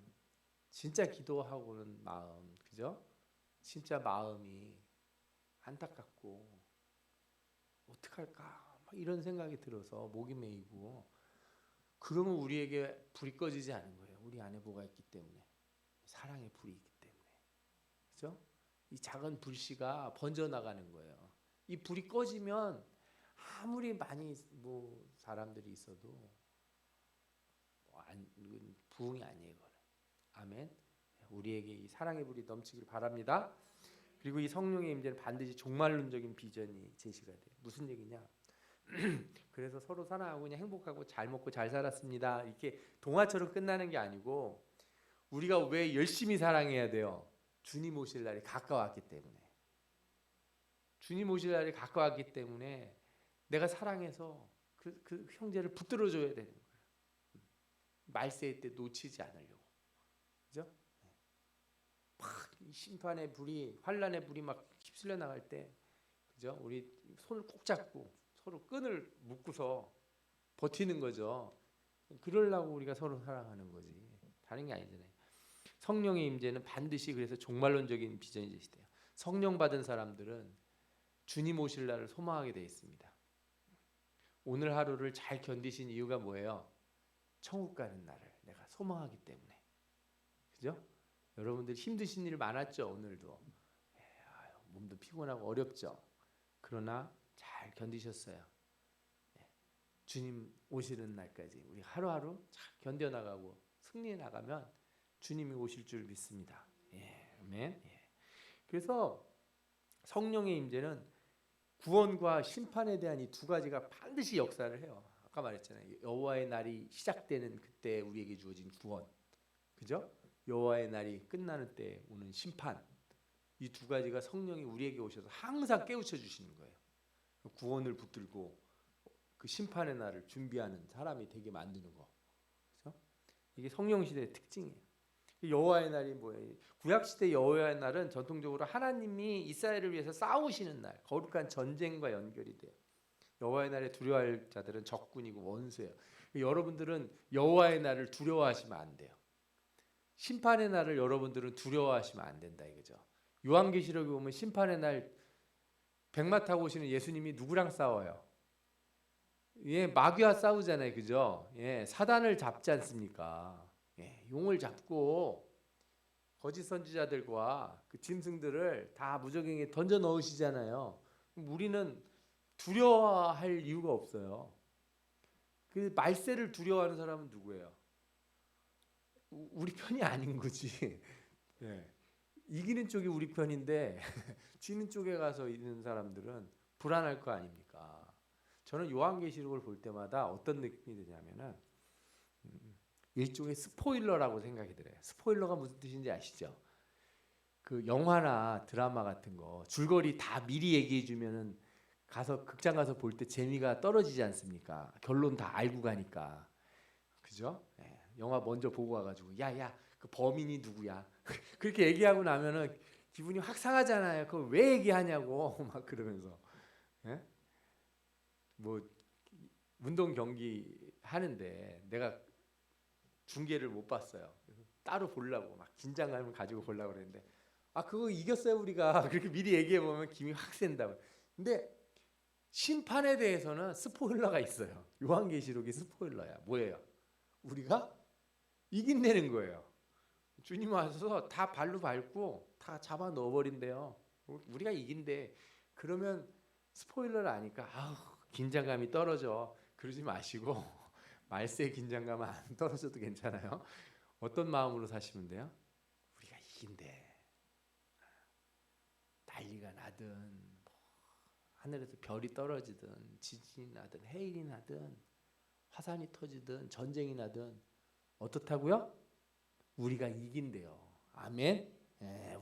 진짜 기도하고는 마음 그죠? 진짜 마음이 안타깝고 어떡할까 막 이런 생각이 들어서 목이 메이고 그러면 우리에게 불이 꺼지지 않은 거예요. 우리 안에 뭐가 있기 때문에 사랑의 불이 있기 때문에 그죠? 이 작은 불씨가 번져 나가는 거예요. 이 불이 꺼지면 아무리 많이 뭐 사람들이 있어도 부흥이 아니에요. 그거는. 아멘. 우리에게 이 사랑의 불이 넘치길 바랍니다. 그리고 이 성령의 임재는 반드시 종말론적인 비전이 제시가 돼요. 무슨 얘기냐? 그래서 서로 사랑하고 그냥 행복하고 잘 먹고 잘 살았습니다. 이렇게 동화처럼 끝나는 게 아니고 우리가 왜 열심히 사랑해야 돼요? 주님 오실 날이 가까웠기 때문에. 주님 오실 날이 가까웠기 때문에 내가 사랑해서 그 형제를 붙들어줘야 되는 거예요. 말세일 때 놓치지 않으려고. 그죠? 막 심판의 불이 환란의 불이 막 휩쓸려 나갈 때 그죠? 우리 손을 꼭 잡고 서로 끈을 묶고서 버티는 거죠. 그러려고 우리가 서로 사랑하는 거지. 다른 게 아니잖아요. 성령의 임재는 반드시 그래서 종말론적인 비전이 제시돼요. 성령 받은 사람들은 주님 오실 날을 소망하게 되어 있습니다. 오늘 하루를 잘 견디신 이유가 뭐예요? 천국 가는 날을 내가 소망하기 때문에. 그죠? 여러분들 힘드신 일 많았죠, 오늘도. 몸도 피곤하고 어렵죠. 그러나 잘 견디셨어요. 주님 오시는 날까지 우리 하루하루 잘 견뎌나가고 승리해 나가면 주님이 오실 줄 믿습니다. 아멘. 그래서 성령의 임재는 구원과 심판에 대한 이 두 가지가 반드시 역사를 해요. 아까 말했잖아요. 여호와의 날이 시작되는 그때 우리에게 주어진 구원, 그죠? 여호와의 날이 끝나는 때 오는 심판, 이 두 가지가 성령이 우리에게 오셔서 항상 깨우쳐 주시는 거예요. 구원을 붙들고 그 심판의 날을 준비하는 사람이 되게 만드는 거, 그죠? 이게 성령 시대의 특징이에요. 여호와의 날이 뭐예요? 구약 시대 여호와의 날은 전통적으로 하나님이 이스라엘을 위해서 싸우시는 날, 거룩한 전쟁과 연결이 돼요. 여호와의 날에 두려워할 자들은 적군이고 원수예요. 여러분들은 여호와의 날을 두려워하시면 안 돼요. 심판의 날을 여러분들은 두려워하시면 안 된다 이거죠. 요한계시록에 보면 심판의 날 백마 타고 오시는 예수님이 누구랑 싸워요? 마귀와 싸우잖아요, 그죠? 사단을 잡지 않습니까? 용을 잡고 거짓 선지자들과 그 짐승들을 다 무저갱이에 던져 넣으시잖아요. 우리는 두려워할 이유가 없어요. 그 말세를 두려워하는 사람은 누구예요? 우리 편이 아닌 거지. 이기는 쪽이 우리 편인데 지는 쪽에 가서 있는 사람들은 불안할 거 아닙니까? 저는 요한계시록을 볼 때마다 어떤 느낌이 드냐면은 일종의 스포일러라고 생각이 들어요. 스포일러가 무슨 뜻인지 아시죠? 그 영화나 드라마 같은 거 줄거리 다 미리 얘기해 주면은 가서 극장 가서 볼 때 재미가 떨어지지 않습니까? 결론 다 알고 가니까. 그죠? 영화 먼저 보고 와가지고 야야 그 범인이 누구야? 그렇게 얘기하고 나면은 기분이 확 상하잖아요. 그걸 왜 얘기하냐고 막 그러면서 뭐 운동 경기 하는데 내가 중계를 못 봤어요. 그래서 따로 보려고 막 긴장감을 가지고 보려고 그랬는데 그거 이겼어요 우리가. 그렇게 미리 얘기해 보면 김이 확 센다고. 근데 심판에 대해서는 스포일러가 있어요. 요한계시록이 스포일러야. 뭐예요? 우리가 이긴다는 거예요. 주님 와서 다 발로 밟고 다 잡아 넣어버린대요. 우리가 이긴대. 그러면 스포일러를 아니까 긴장감이 떨어져. 그러지 마시고 말세의 긴장감은 안 떨어져도 괜찮아요. 어떤 마음으로 사시면 돼요? 우리가 이긴대. 난리가 나든 하늘에서 별이 떨어지든 지진이 나든 해일이 나든 화산이 터지든 전쟁이 나든 어떻다고요? 우리가 이긴대요. 아멘.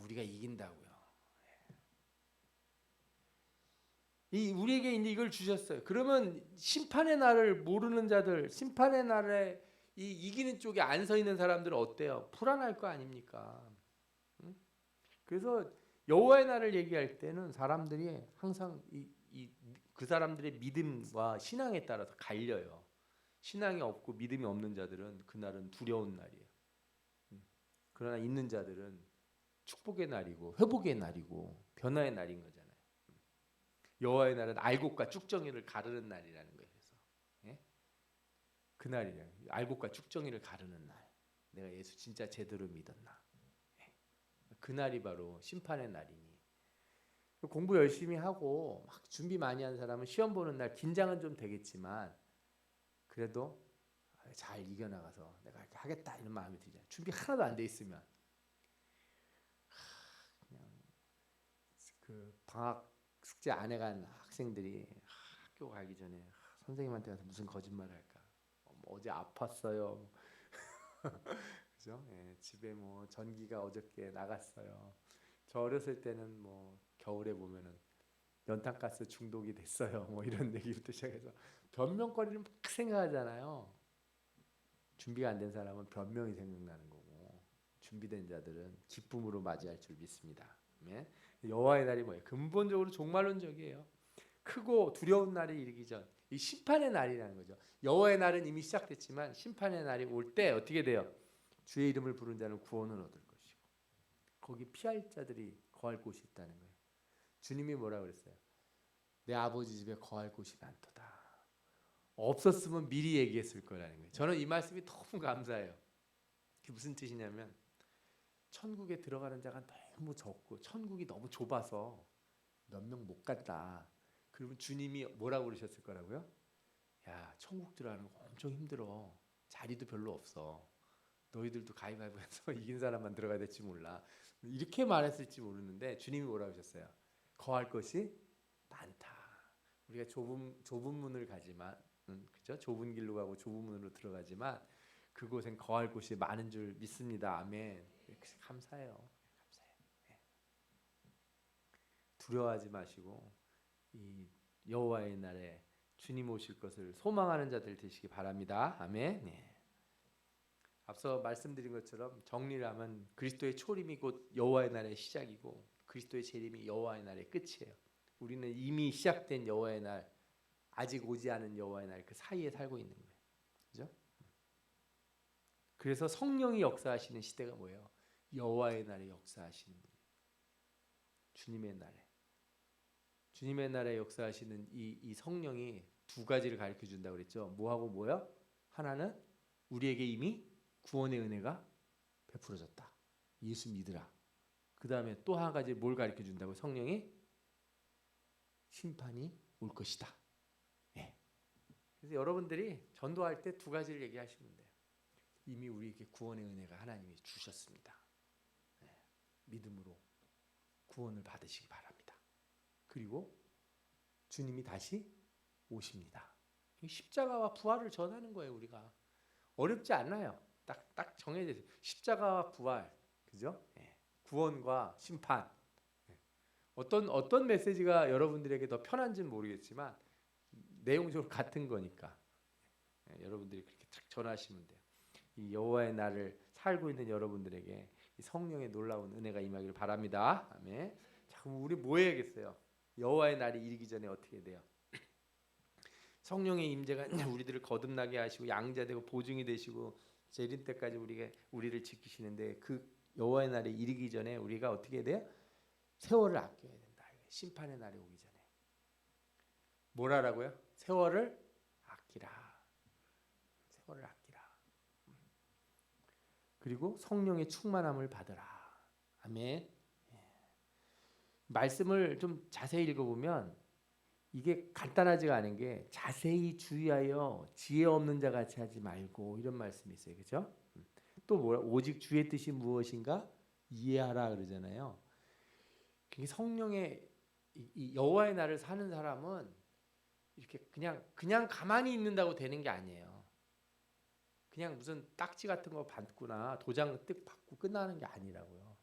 우리가 이긴다고요. 우리에게 이제 이걸 주셨어요. 그러면 심판의 날을 모르는 자들, 심판의 날에 이기는 쪽에 안 서 있는 사람들은 어때요? 불안할 거 아닙니까? 응? 그래서 여호와의 날을 얘기할 때는 사람들이 항상 그 사람들의 믿음과 신앙에 따라서 갈려요. 신앙이 없고 믿음이 없는 자들은 그날은 두려운 날이에요. 그러나 있는 자들은 축복의 날이고 회복의 날이고 변화의 날인 거잖아요. 여호와의 날은 알곡과 쭉정이를 가르는 날이라는 거예요. 그래서 그날이래요. 알곡과 쭉정이를 가르는 날. 내가 예수 진짜 제대로 믿었나. 그날이 바로 심판의 날이니. 공부 열심히 하고 막 준비 많이 한 사람은 시험 보는 날 긴장은 좀 되겠지만 그래도 잘 이겨나가서 내가 이렇게 하겠다 이런 마음이 들잖아요. 준비 하나도 안 돼 있으면 그냥 그 방학 숙제 안 해간 학생들이 학교 가기 전에 선생님한테 가서 무슨 거짓말 할까? 어제 아팠어요. 그죠? 집에 뭐 전기가 어저께 나갔어요. 저 어렸을 때는 뭐 겨울에 보면은 연탄가스 중독이 됐어요. 뭐 이런 얘기부터 시작해서 변명거리를 막 생각하잖아요. 준비가 안 된 사람은 변명이 생각나는 거고 준비된 자들은 기쁨으로 맞이할 줄 믿습니다. 여호와의 날이 뭐예요? 근본적으로 종말론적이에요. 크고 두려운 날이 이르기 전 이 심판의 날이라는 거죠. 여호와의 날은 이미 시작됐지만 심판의 날이 올 때 어떻게 돼요? 주의 이름을 부른 자는 구원을 얻을 것이고 거기 피할 자들이 거할 곳이 있다는 거예요. 주님이 뭐라 그랬어요? 내 아버지 집에 거할 곳이 많도다. 없었으면 미리 얘기했을 거라는 거예요. 저는 이 말씀이 너무 감사해요. 그게 무슨 뜻이냐면 천국에 들어가는 자가 너무 적고 천국이 너무 좁아서 몇 명 못 갔다. 그러면 주님이 뭐라고 그러셨을 거라고요? 야, 천국 들어가는 거 엄청 힘들어. 자리도 별로 없어. 너희들도 가위바위보해서 이긴 사람만 들어가야 될지 몰라. 이렇게 말했을지 모르는데 주님이 뭐라고 하셨어요? 거할 것이 많다. 우리가 좁은 문을 가지만, 그죠? 좁은 길로 가고 좁은 문으로 들어가지만 그곳엔 거할 곳이 많은 줄 믿습니다. 아멘. 감사해요. 감사해요. 두려워하지 마시고 이 여호와의 날에 주님 오실 것을 소망하는 자들 되시기 바랍니다. 아멘. 앞서 말씀드린 것처럼 정리를 하면 그리스도의 초림이 곧 여호와의 날의 시작이고 그리스도의 재림이 여호와의 날의 끝이에요. 우리는 이미 시작된 여호와의 날, 아직 오지 않은 여호와의 날 그 사이에 살고 있는 거예요. 그죠? 그래서 성령이 역사하시는 시대가 뭐예요? 여호와의 날에 역사하시는 분이에요. 주님의 날에. 주님의 날에 역사하시는 이 성령이 두 가지를 가르쳐 준다고 그랬죠. 뭐하고 뭐요? 하나는 우리에게 이미 구원의 은혜가 베풀어졌다. 예수 믿으라. 그 다음에 또 한 가지 뭘 가르쳐 준다고? 성령이 심판이 올 것이다. 그래서 여러분들이 전도할 때 두 가지를 얘기하시면 돼요. 이미 우리에게 구원의 은혜가 하나님이 주셨습니다. 믿음으로 구원을 받으시기 바랍니다. 그리고 주님이 다시 오십니다. 십자가와 부활을 전하는 거예요. 우리가 어렵지 않아요. 딱 정해져 있어요. 십자가와 부활, 그죠? 구원과 심판. 어떤 메시지가 여러분들에게 더 편한지는 모르겠지만 내용적으로 같은 거니까 여러분들이 그렇게 딱 전하시면 돼요. 이 여호와의 날을 살고 있는 여러분들에게 이 성령의 놀라운 은혜가 임하기를 바랍니다. 아멘. 자, 그럼 우리 뭐 해야겠어요? 여호와의 날이 이르기 전에 어떻게 돼요? 성령의 임재가 우리들을 거듭나게 하시고 양자되고 보증이 되시고 재림 때까지 우리를 지키시는데 그 여호와의 날에 이르기 전에 우리가 어떻게 해야 돼요? 세월을 아껴야 된다. 심판의 날이 오기 전에. 뭐라고요? 세월을 아끼라. 세월을 아끼라. 그리고 성령의 충만함을 받으라. 아멘. 말씀을 좀 자세히 읽어보면 이게 간단하지가 않은 게 자세히 주의하여 지혜 없는 자 같이 하지 말고 이런 말씀이 있어요. 그죠? 또 뭐야? 오직 주의 뜻이 무엇인가 이해하라 그러잖아요. 성령의 이 여호와의 날을 사는 사람은 이렇게 그냥 가만히 있는다고 되는 게 아니에요. 그냥 무슨 딱지 같은 거 받거나 도장 뜩 받고 끝나는 게 아니라고요.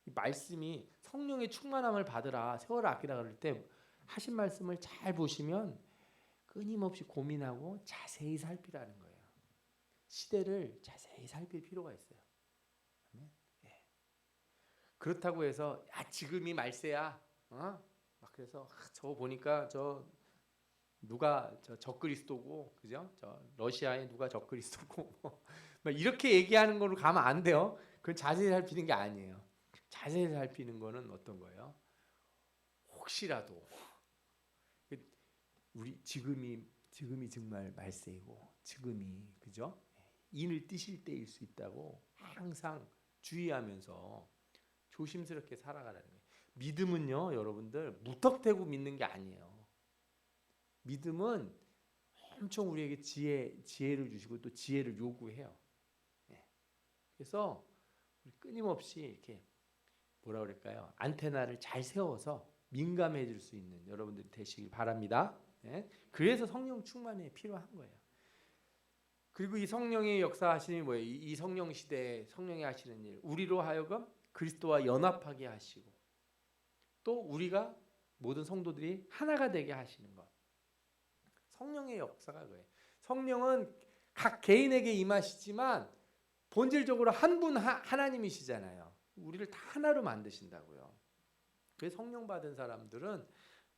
이 말씀이 성령의 충만함을 받으라 세월을 아끼라 그럴 때 하신 말씀을 잘 보시면 끊임없이 고민하고 자세히 살피라는 거예요. 시대를 자세히 살필 필요가 있어요. 예. 그렇다고 해서 지금이 말세야. 막 그래서 저 보니까 누가 적그리스도고 그죠? 러시아에 누가 적그리스도고 막 이렇게 얘기하는 걸로 가면 안 돼요. 그건 자세히 살피는 게 아니에요. 자세히 살피는 거는 어떤 거예요? 혹시라도 우리 지금이 정말 말세이고 지금이 그죠? 인을 띠실 때일 수 있다고 항상 주의하면서 조심스럽게 살아가라는 거예요. 믿음은요, 여러분들 무턱대고 믿는 게 아니에요. 믿음은 엄청 우리에게 지혜를 주시고 또 지혜를 요구해요. 그래서 우리 끊임없이 이렇게 뭐라 그럴까요? 안테나를 잘 세워서 민감해질 수 있는 여러분들이 되시길 바랍니다. 그래서 성령 충만이 필요한 거예요. 그리고 이 성령의 역사하시는 뭐예요? 이 성령 시대에 성령이 하시는 일, 우리로 하여금 그리스도와 연합하게 하시고 또 우리가 모든 성도들이 하나가 되게 하시는 것. 성령의 역사가 그거예요. 성령은 각 개인에게 임하시지만 본질적으로 한 분 하나님이시잖아요. 우리를 다 하나로 만드신다고요. 그래서 성령 받은 사람들은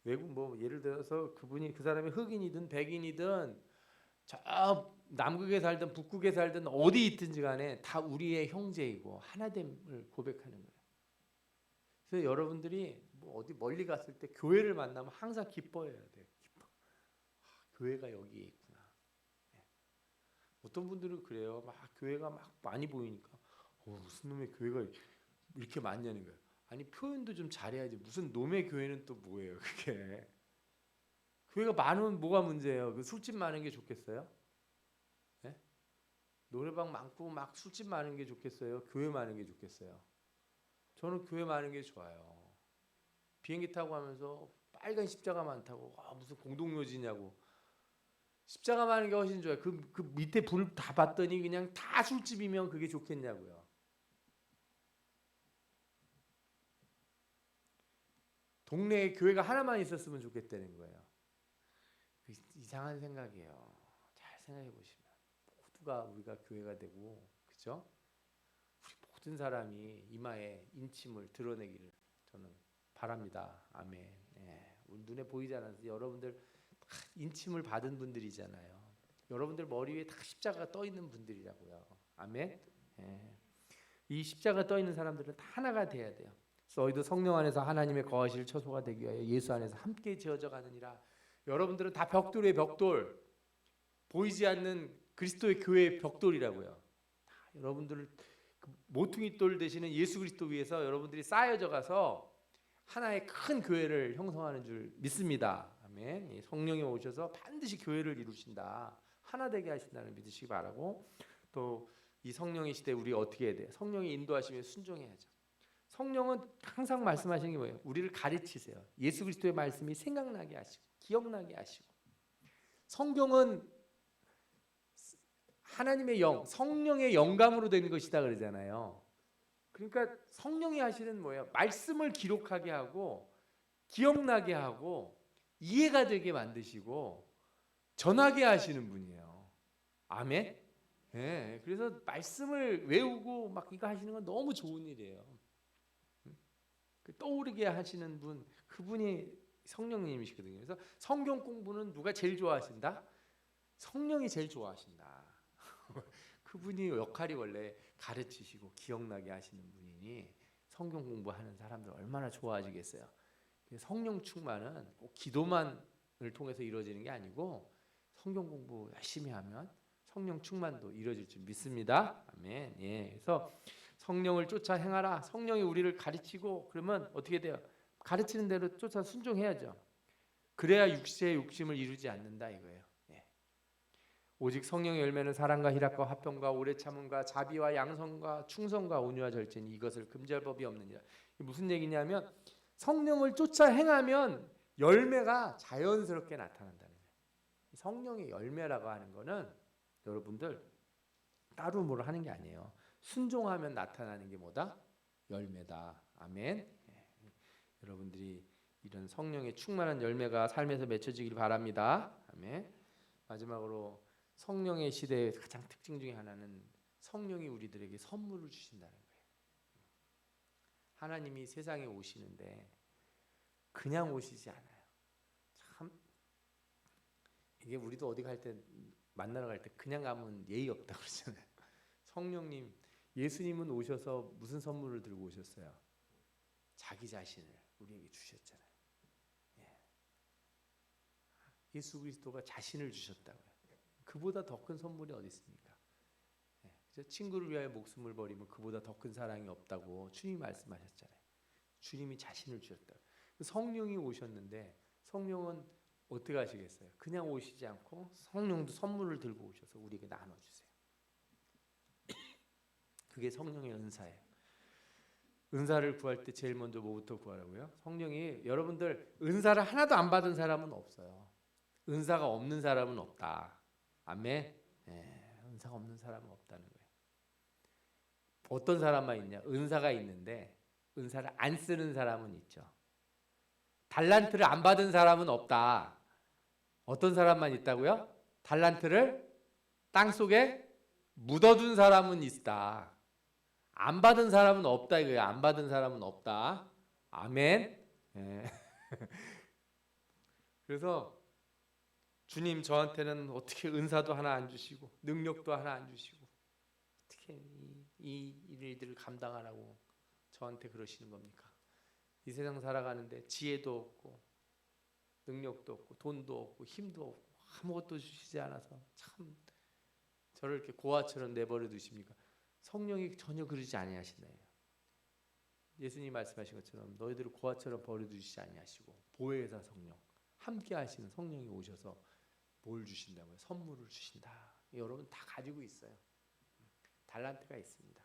외국 예를 들어서 그 사람이 흑인이든 백인이든 저 남극에 살든 북극에 살든 어디 있든지 간에 다 우리의 형제이고 하나됨을 고백하는 거예요. 그래서 여러분들이 어디 멀리 갔을 때 교회를 만나면 항상 기뻐해야 돼요. 교회가 여기에 있구나. 어떤 분들은 그래요. 막 교회가 막 많이 보이니까 무슨 놈의 교회가 이렇게 많냐는 거예요. 아니 표현도 좀 잘해야지. 무슨 놈의 교회는 또 뭐예요, 그게? 교회가 많으면 뭐가 문제예요? 그 술집 많은 게 좋겠어요? 네? 노래방 많고 막 술집 많은 게 좋겠어요? 교회 많은 게 좋겠어요? 저는 교회 많은 게 좋아요. 비행기 타고 하면서 빨간 십자가 많다고 무슨 공동묘지냐고. 십자가 많은 게 훨씬 좋아요. 그 밑에 불 다 봤더니 그냥 다 술집이면 그게 좋겠냐고요. 동네에 교회가 하나만 있었으면 좋겠다는 거예요. 이상한 생각이에요. 잘 생각해 보시면 모두가 우리가 교회가 되고 그죠? 우리 모든 사람이 이마에 인침을 드러내기를 저는 바랍니다. 아멘. 눈에 보이지 않아서 여러분들 다 인침을 받은 분들이잖아요. 여러분들 머리 위에 다 십자가가 떠 있는 분들이라고요. 아멘. 이 십자가 떠 있는 사람들은 다 하나가 돼야 돼요. 너희도 성령 안에서 하나님의 거하실 처소가 되기 위하여 예수 안에서 함께 지어져 가느니라. 여러분들은 다 벽돌 위에 벽돌, 보이지 않는 그리스도의 교회의 벽돌이라고요. 여러분들을 모퉁이 돌 되시는 예수 그리스도 위에서 여러분들이 쌓여져 가서 하나의 큰 교회를 형성하는 줄 믿습니다. 아멘. 성령이 오셔서 반드시 교회를 이루신다. 하나 되게 하신다는 믿으시기 바라고. 또 이 성령의 시대에 우리 어떻게 해야 돼? 성령이 인도하시면 순종해야죠. 성령은 항상 말씀하시는 게 뭐예요? 우리를 가르치세요. 예수 그리스도의 말씀이 생각나게 하시고 기억나게 하시고. 성경은 하나님의 영, 성령의 영감으로 된 것이다 그러잖아요. 그러니까 성령이 하시는 뭐예요? 말씀을 기록하게 하고 기억나게 하고 이해가 되게 만드시고 전하게 하시는 분이에요. 아멘. 그래서 말씀을 외우고 막 이거 하시는 건 너무 좋은 일이에요. 떠오르게 하시는 분, 그분이 성령님이시거든요. 그래서 성경 공부는 누가 제일 좋아하신다? 성령이 제일 좋아하신다. 그분이 역할이 원래 가르치시고 기억나게 하시는 분이니 성경 공부하는 사람들 얼마나 좋아하시겠어요. 성령 충만은 꼭 기도만을 통해서 이루어지는 게 아니고 성경 공부 열심히 하면 성령 충만도 이루어질 줄 믿습니다. 아멘. 예. 그래서 성령을 쫓아 행하라. 성령이 우리를 가르치고 그러면 어떻게 돼요? 가르치는 대로 쫓아 순종해야죠. 그래야 육체의 욕심을 이루지 않는다 이거예요. 예. 오직 성령의 열매는 사랑과 희락과 화평과 오래 참음과 자비와 양성과 충성과 온유와 절제니 이것을 금지할 법이 없느니라. 이게 무슨 얘기냐면 성령을 쫓아 행하면 열매가 자연스럽게 나타난다는 거예요. 성령의 열매라고 하는 거는 여러분들 따로 뭘 하는 게 아니에요. 순종하면 나타나는 게 뭐다? 열매다. 아멘. 예. 여러분들이 이런 성령의 충만한 열매가 삶에서 맺혀지길 바랍니다. 아멘. 마지막으로 성령의 시대의 가장 특징 중에 하나는 성령이 우리들에게 선물을 주신다는 거예요. 하나님이 세상에 오시는데 그냥 오시지 않아요. 참 이게 우리도 어디 갈 때 만나러 갈 때 그냥 가면 예의 없다고 그러잖아요. 성령님, 예수님은 오셔서 무슨 선물을 들고 오셨어요? 자기 자신을 우리에게 주셨잖아요. 예. 예수 그리스도가 자신을 주셨다고요. 그보다 더 큰 선물이 어디 있습니까? 예. 친구를 위하여 목숨을 버리면 그보다 더 큰 사랑이 없다고 주님이 말씀하셨잖아요. 주님이 자신을 주셨다. 성령이 오셨는데 성령은 어떻게 하시겠어요? 그냥 오시지 않고 성령도 선물을 들고 오셔서 우리에게 나눠주세요. 그게 성령의 은사예요. 은사를 구할 때 제일 먼저 뭐부터 구하라고요? 성령이 여러분들 은사를 하나도 안 받은 사람은 없어요. 은사가 없는 사람은 없다. 아멘. 예, 은사가 없는 사람은 없다는 거예요. 어떤 사람만 있냐? 은사가 있는데 은사를 안 쓰는 사람은 있죠. 달란트를 안 받은 사람은 없다. 어떤 사람만 있다고요? 달란트를 땅속에 묻어둔 사람은 있다. 안 받은 사람은 없다 이거예요. 안 받은 사람은 없다. 아멘. 예. 그래서 주님 저한테는 어떻게 은사도 하나 안 주시고 능력도 하나 안 주시고 어떻게 이 일들을 감당하라고 저한테 그러시는 겁니까? 이 세상 살아가는데 지혜도 없고 능력도 없고 돈도 없고 힘도 없고 아무것도 주시지 않아서 참 저를 이렇게 고아처럼 내버려 두십니까? 성령이 전혀 그러지 아니하신다요. 예수님 말씀하신 것처럼 너희들을 고아처럼 버려두시지 아니하시고 보혜사 성령 함께 하시는 성령이 오셔서 뭘 주신다고요? 선물을 주신다. 여러분 다 가지고 있어요. 달란트가 있습니다.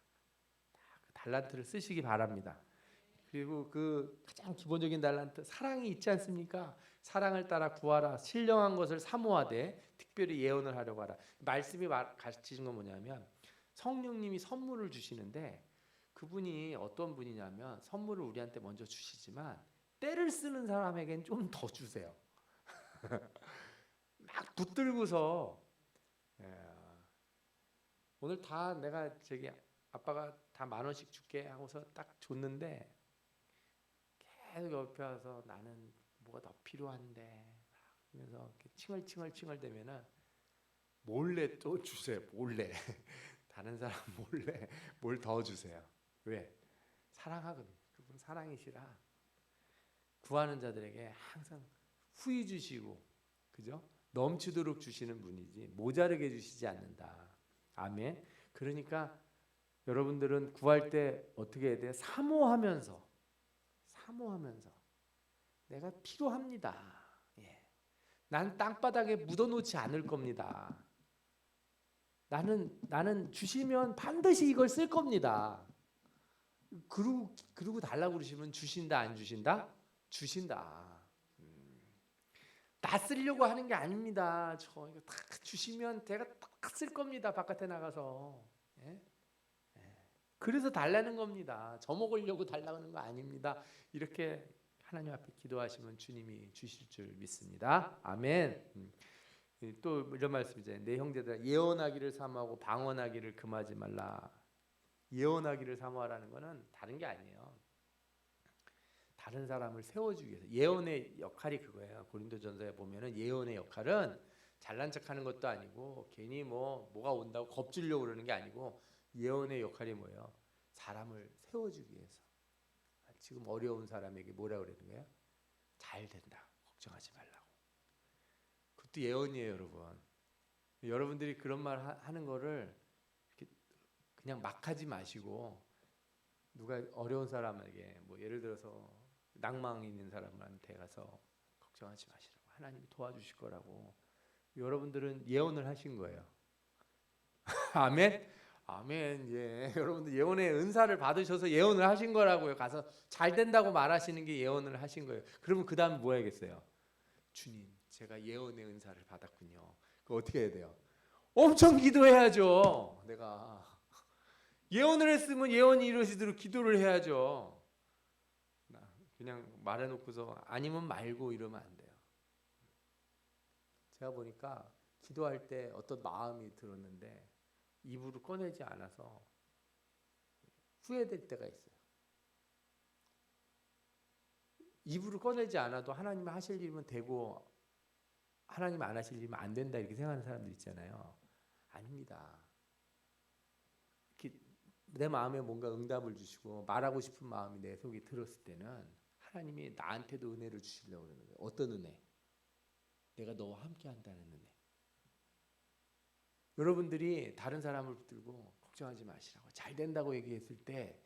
다 그 달란트를 쓰시기 바랍니다. 그리고 그 가장 기본적인 달란트 사랑이 있지 않습니까? 사랑을 따라 구하라. 신령한 것을 사모하되 특별히 예언을 하려고 하라. 말씀이 가르치신 건 뭐냐면 성령님이 선물을 주시는데 그분이 어떤 분이냐면 선물을 우리한테 먼저 주시지만 때를 쓰는 사람에겐 좀 더 주세요. 막 붙들고서 오늘 다 내가 저기 아빠가 다 10,000원씩 줄게 하고서 딱 줬는데 계속 옆에 와서 나는 뭐가 더 필요한데 그러면서 칭얼칭얼 대면은 몰래 또 주세요. 몰래 다른 사람 몰래 뭘 더 주세요. 왜? 사랑하거든요. 그분 사랑이시라 구하는 자들에게 항상 후히 주시고 그죠? 넘치도록 주시는 분이지 모자르게 주시지 않는다. 아멘. 그러니까 여러분들은 구할 때 어떻게 해야 돼? 사모하면서 내가 필요합니다. 예. 난 땅바닥에 묻어놓지 않을 겁니다. 나는 주시면 반드시 이걸 쓸 겁니다. 그러고 달라고 그러시면 주신다 안 주신다? 주신다. 나 쓰려고 하는 게 아닙니다. 저 이거 다 주시면 제가 딱 쓸 겁니다. 바깥에 나가서. 예? 그래서 달라는 겁니다. 저 먹으려고 달라는 거 아닙니다. 이렇게 하나님 앞에 기도하시면 주님이 주실 줄 믿습니다. 아멘. 또 이런 말씀이잖아요. 내 형제들아 예언하기를 사모하고 방언하기를 금하지 말라. 예언하기를 사모하라는 것은 다른 게 아니에요. 다른 사람을 세워주기 위해서. 예언의 역할이 그거예요. 고린도전서에 보면은 예언의 역할은 잘난 척하는 것도 아니고 괜히 뭐가 온다고 겁주려고 그러는 게 아니고 예언의 역할이 뭐예요? 사람을 세워주기 위해서. 지금 어려운 사람에게 뭐라 그러는 거예요? 잘 된다. 걱정하지 말라고. 그것도 예언이에요, 여러분. 여러분들이 그런 말 하는 거를 이렇게 그냥 막 하지 마시고 누가 어려운 사람에게 뭐 예를 들어서 낭망 있는 사람한테 가서 걱정하지 마시라고. 하나님이 도와주실 거라고. 여러분들은 예언을 하신 거예요. 아멘. 아멘. 예. 여러분들 예언의 은사를 받으셔서 예언을 하신 거라고요. 가서 잘 된다고 말하시는 게 예언을 하신 거예요. 그러면 그 다음에 뭐 해야겠어요? 주님, 제가 예언의 은사를 받았군요. 그 어떻게 해야 돼요? 엄청 기도해야죠. 내가 예언을 했으면 예언이 이루어지도록 기도를 해야죠. 그냥 말해놓고서 아니면 말고 이러면 안 돼요. 제가 보니까 기도할 때 어떤 마음이 들었는데 입으로 꺼내지 않아서 후회될 때가 있어요. 입으로 꺼내지 않아도 하나님이 하실 일이면 되고 하나님 안 하실 일이면 안 된다 이렇게 생각하는 사람들 있잖아요. 아닙니다. 이렇게 내 마음에 뭔가 응답을 주시고 말하고 싶은 마음이 내 속에 들었을 때는 하나님이 나한테도 은혜를 주시려고 그러는 거예요. 어떤 은혜? 내가 너와 함께 한다는 은혜. 여러분들이 다른 사람을 붙들고 걱정하지 마시라고 잘 된다고 얘기했을 때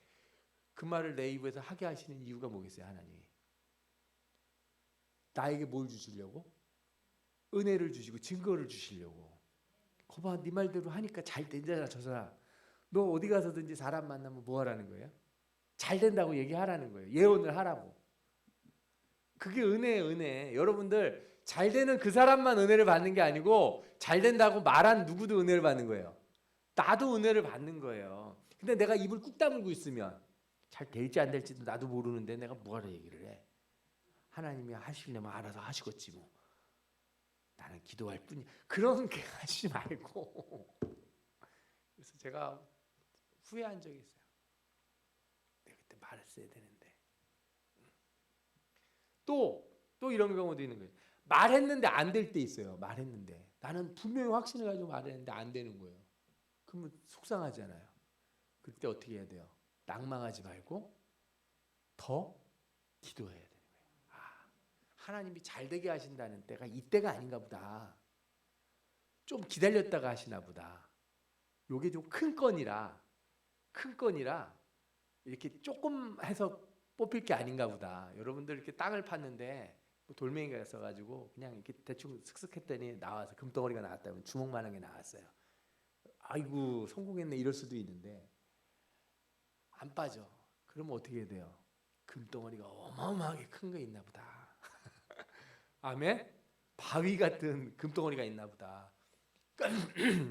그 말을 내 입에서 하게 하시는 이유가 뭐겠어요? 하나님이 나에게 뭘 주시려고? 은혜를 주시고 증거를 주시려고. 거봐, 네 말대로 하니까 잘 되잖아. 저 사람 너 어디 가서든지 사람 만나면 뭐 하라는 거예요? 잘 된다고 얘기하라는 거예요. 예언을 하라고. 그게 은혜예요. 은혜. 여러분들 잘 되는 그 사람만 은혜를 받는 게 아니고 잘 된다고 말한 누구도 은혜를 받는 거예요. 나도 은혜를 받는 거예요. 근데 내가 입을 꾹 다물고 있으면 잘 될지 안 될지도 나도 모르는데 내가 뭐하러 얘기를 해. 하나님이 하시려면 알아서 하시겠지 뭐. 나는 기도할 뿐이야. 그런 게 하지 말고. 그래서 제가 후회한 적이 있어요. 내가 그때 말했어야 되는데. 또 이런 경우도 있는 거예요. 말했는데 안 될 때 있어요. 말했는데 나는 분명히 확신을 가지고 말했는데 안 되는 거예요. 그러면 속상하잖아요. 그때 어떻게 해야 돼요? 낭망하지 말고 더 기도해야 되는 거예요. 하나님이 잘 되게 하신다는 때가 이때가 아닌가 보다. 좀 기다렸다가 하시나 보다. 요게 좀 큰 건이라 이렇게 조금 해서 뽑힐 게 아닌가 보다. 여러분들 이렇게 땅을 팠는데 돌멩이가 있어가지고 그냥 이렇게 대충 슥슥 했더니 나와서 금덩어리가 나왔다면 주먹만한 게 나왔어요. 아이고 성공했네 이럴 수도 있는데 안 빠져. 그러면 어떻게 해야 돼요? 금덩어리가 어마어마하게 큰 거 있나 보다. 아멘? 바위 같은 금덩어리가 있나 보다.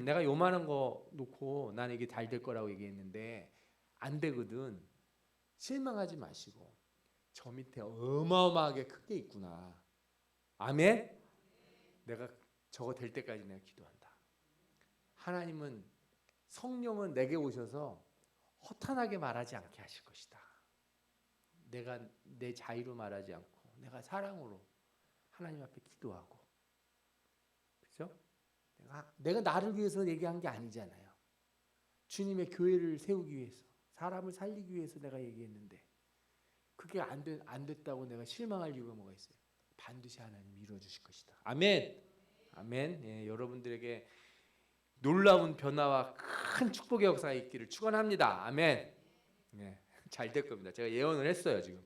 내가 요만한 거 놓고 난 이게 잘 될 거라고 얘기했는데 안 되거든. 실망하지 마시고 저 밑에 어마어마하게 크게 있구나. 아멘? 내가 저거 될 때까지 내가 기도한다. 하나님은 성령은 내게 오셔서 허탄하게 말하지 않게 하실 것이다. 내가 내 자유로 말하지 않고 내가 사랑으로 하나님 앞에 기도하고, 그렇죠? 내가 나를 위해서 얘기한 게 아니잖아요. 주님의 교회를 세우기 위해서, 사람을 살리기 위해서 내가 얘기했는데 그게 안 됐다고 내가 실망할 이유가 뭐가 있어요? 반드시 하나님이 이루어 주실 것이다. 아멘. 아멘. 예, 여러분들에게 놀라운 변화와 큰 축복의 역사가 있기를 축원합니다. 아멘. 예, 잘 될 겁니다. 제가 예언을 했어요 지금.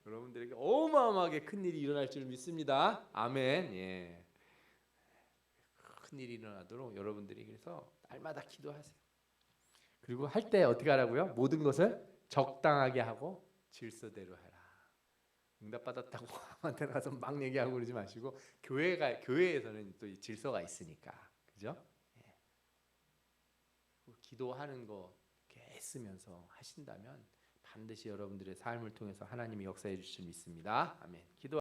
여러분들에게 어마어마하게 큰 일이 일어날 줄 믿습니다. 아멘. 예. 큰 일이 일어나도록 여러분들이 그래서 날마다 기도하세요. 그리고 할 때 어떻게 하라고요? 모든 것을 적당하게 하고 질서대로 하라. 응답받았다고 한테 가서 막 얘기하고 그러지 마시고 교회에서는 또 질서가 있으니까, 그죠? 예. 기도하는 거 이렇게 애쓰면서 하신다면 반드시 여러분들의 삶을 통해서 하나님이 역사해 주실 줄 믿습니다. 아멘. 기도.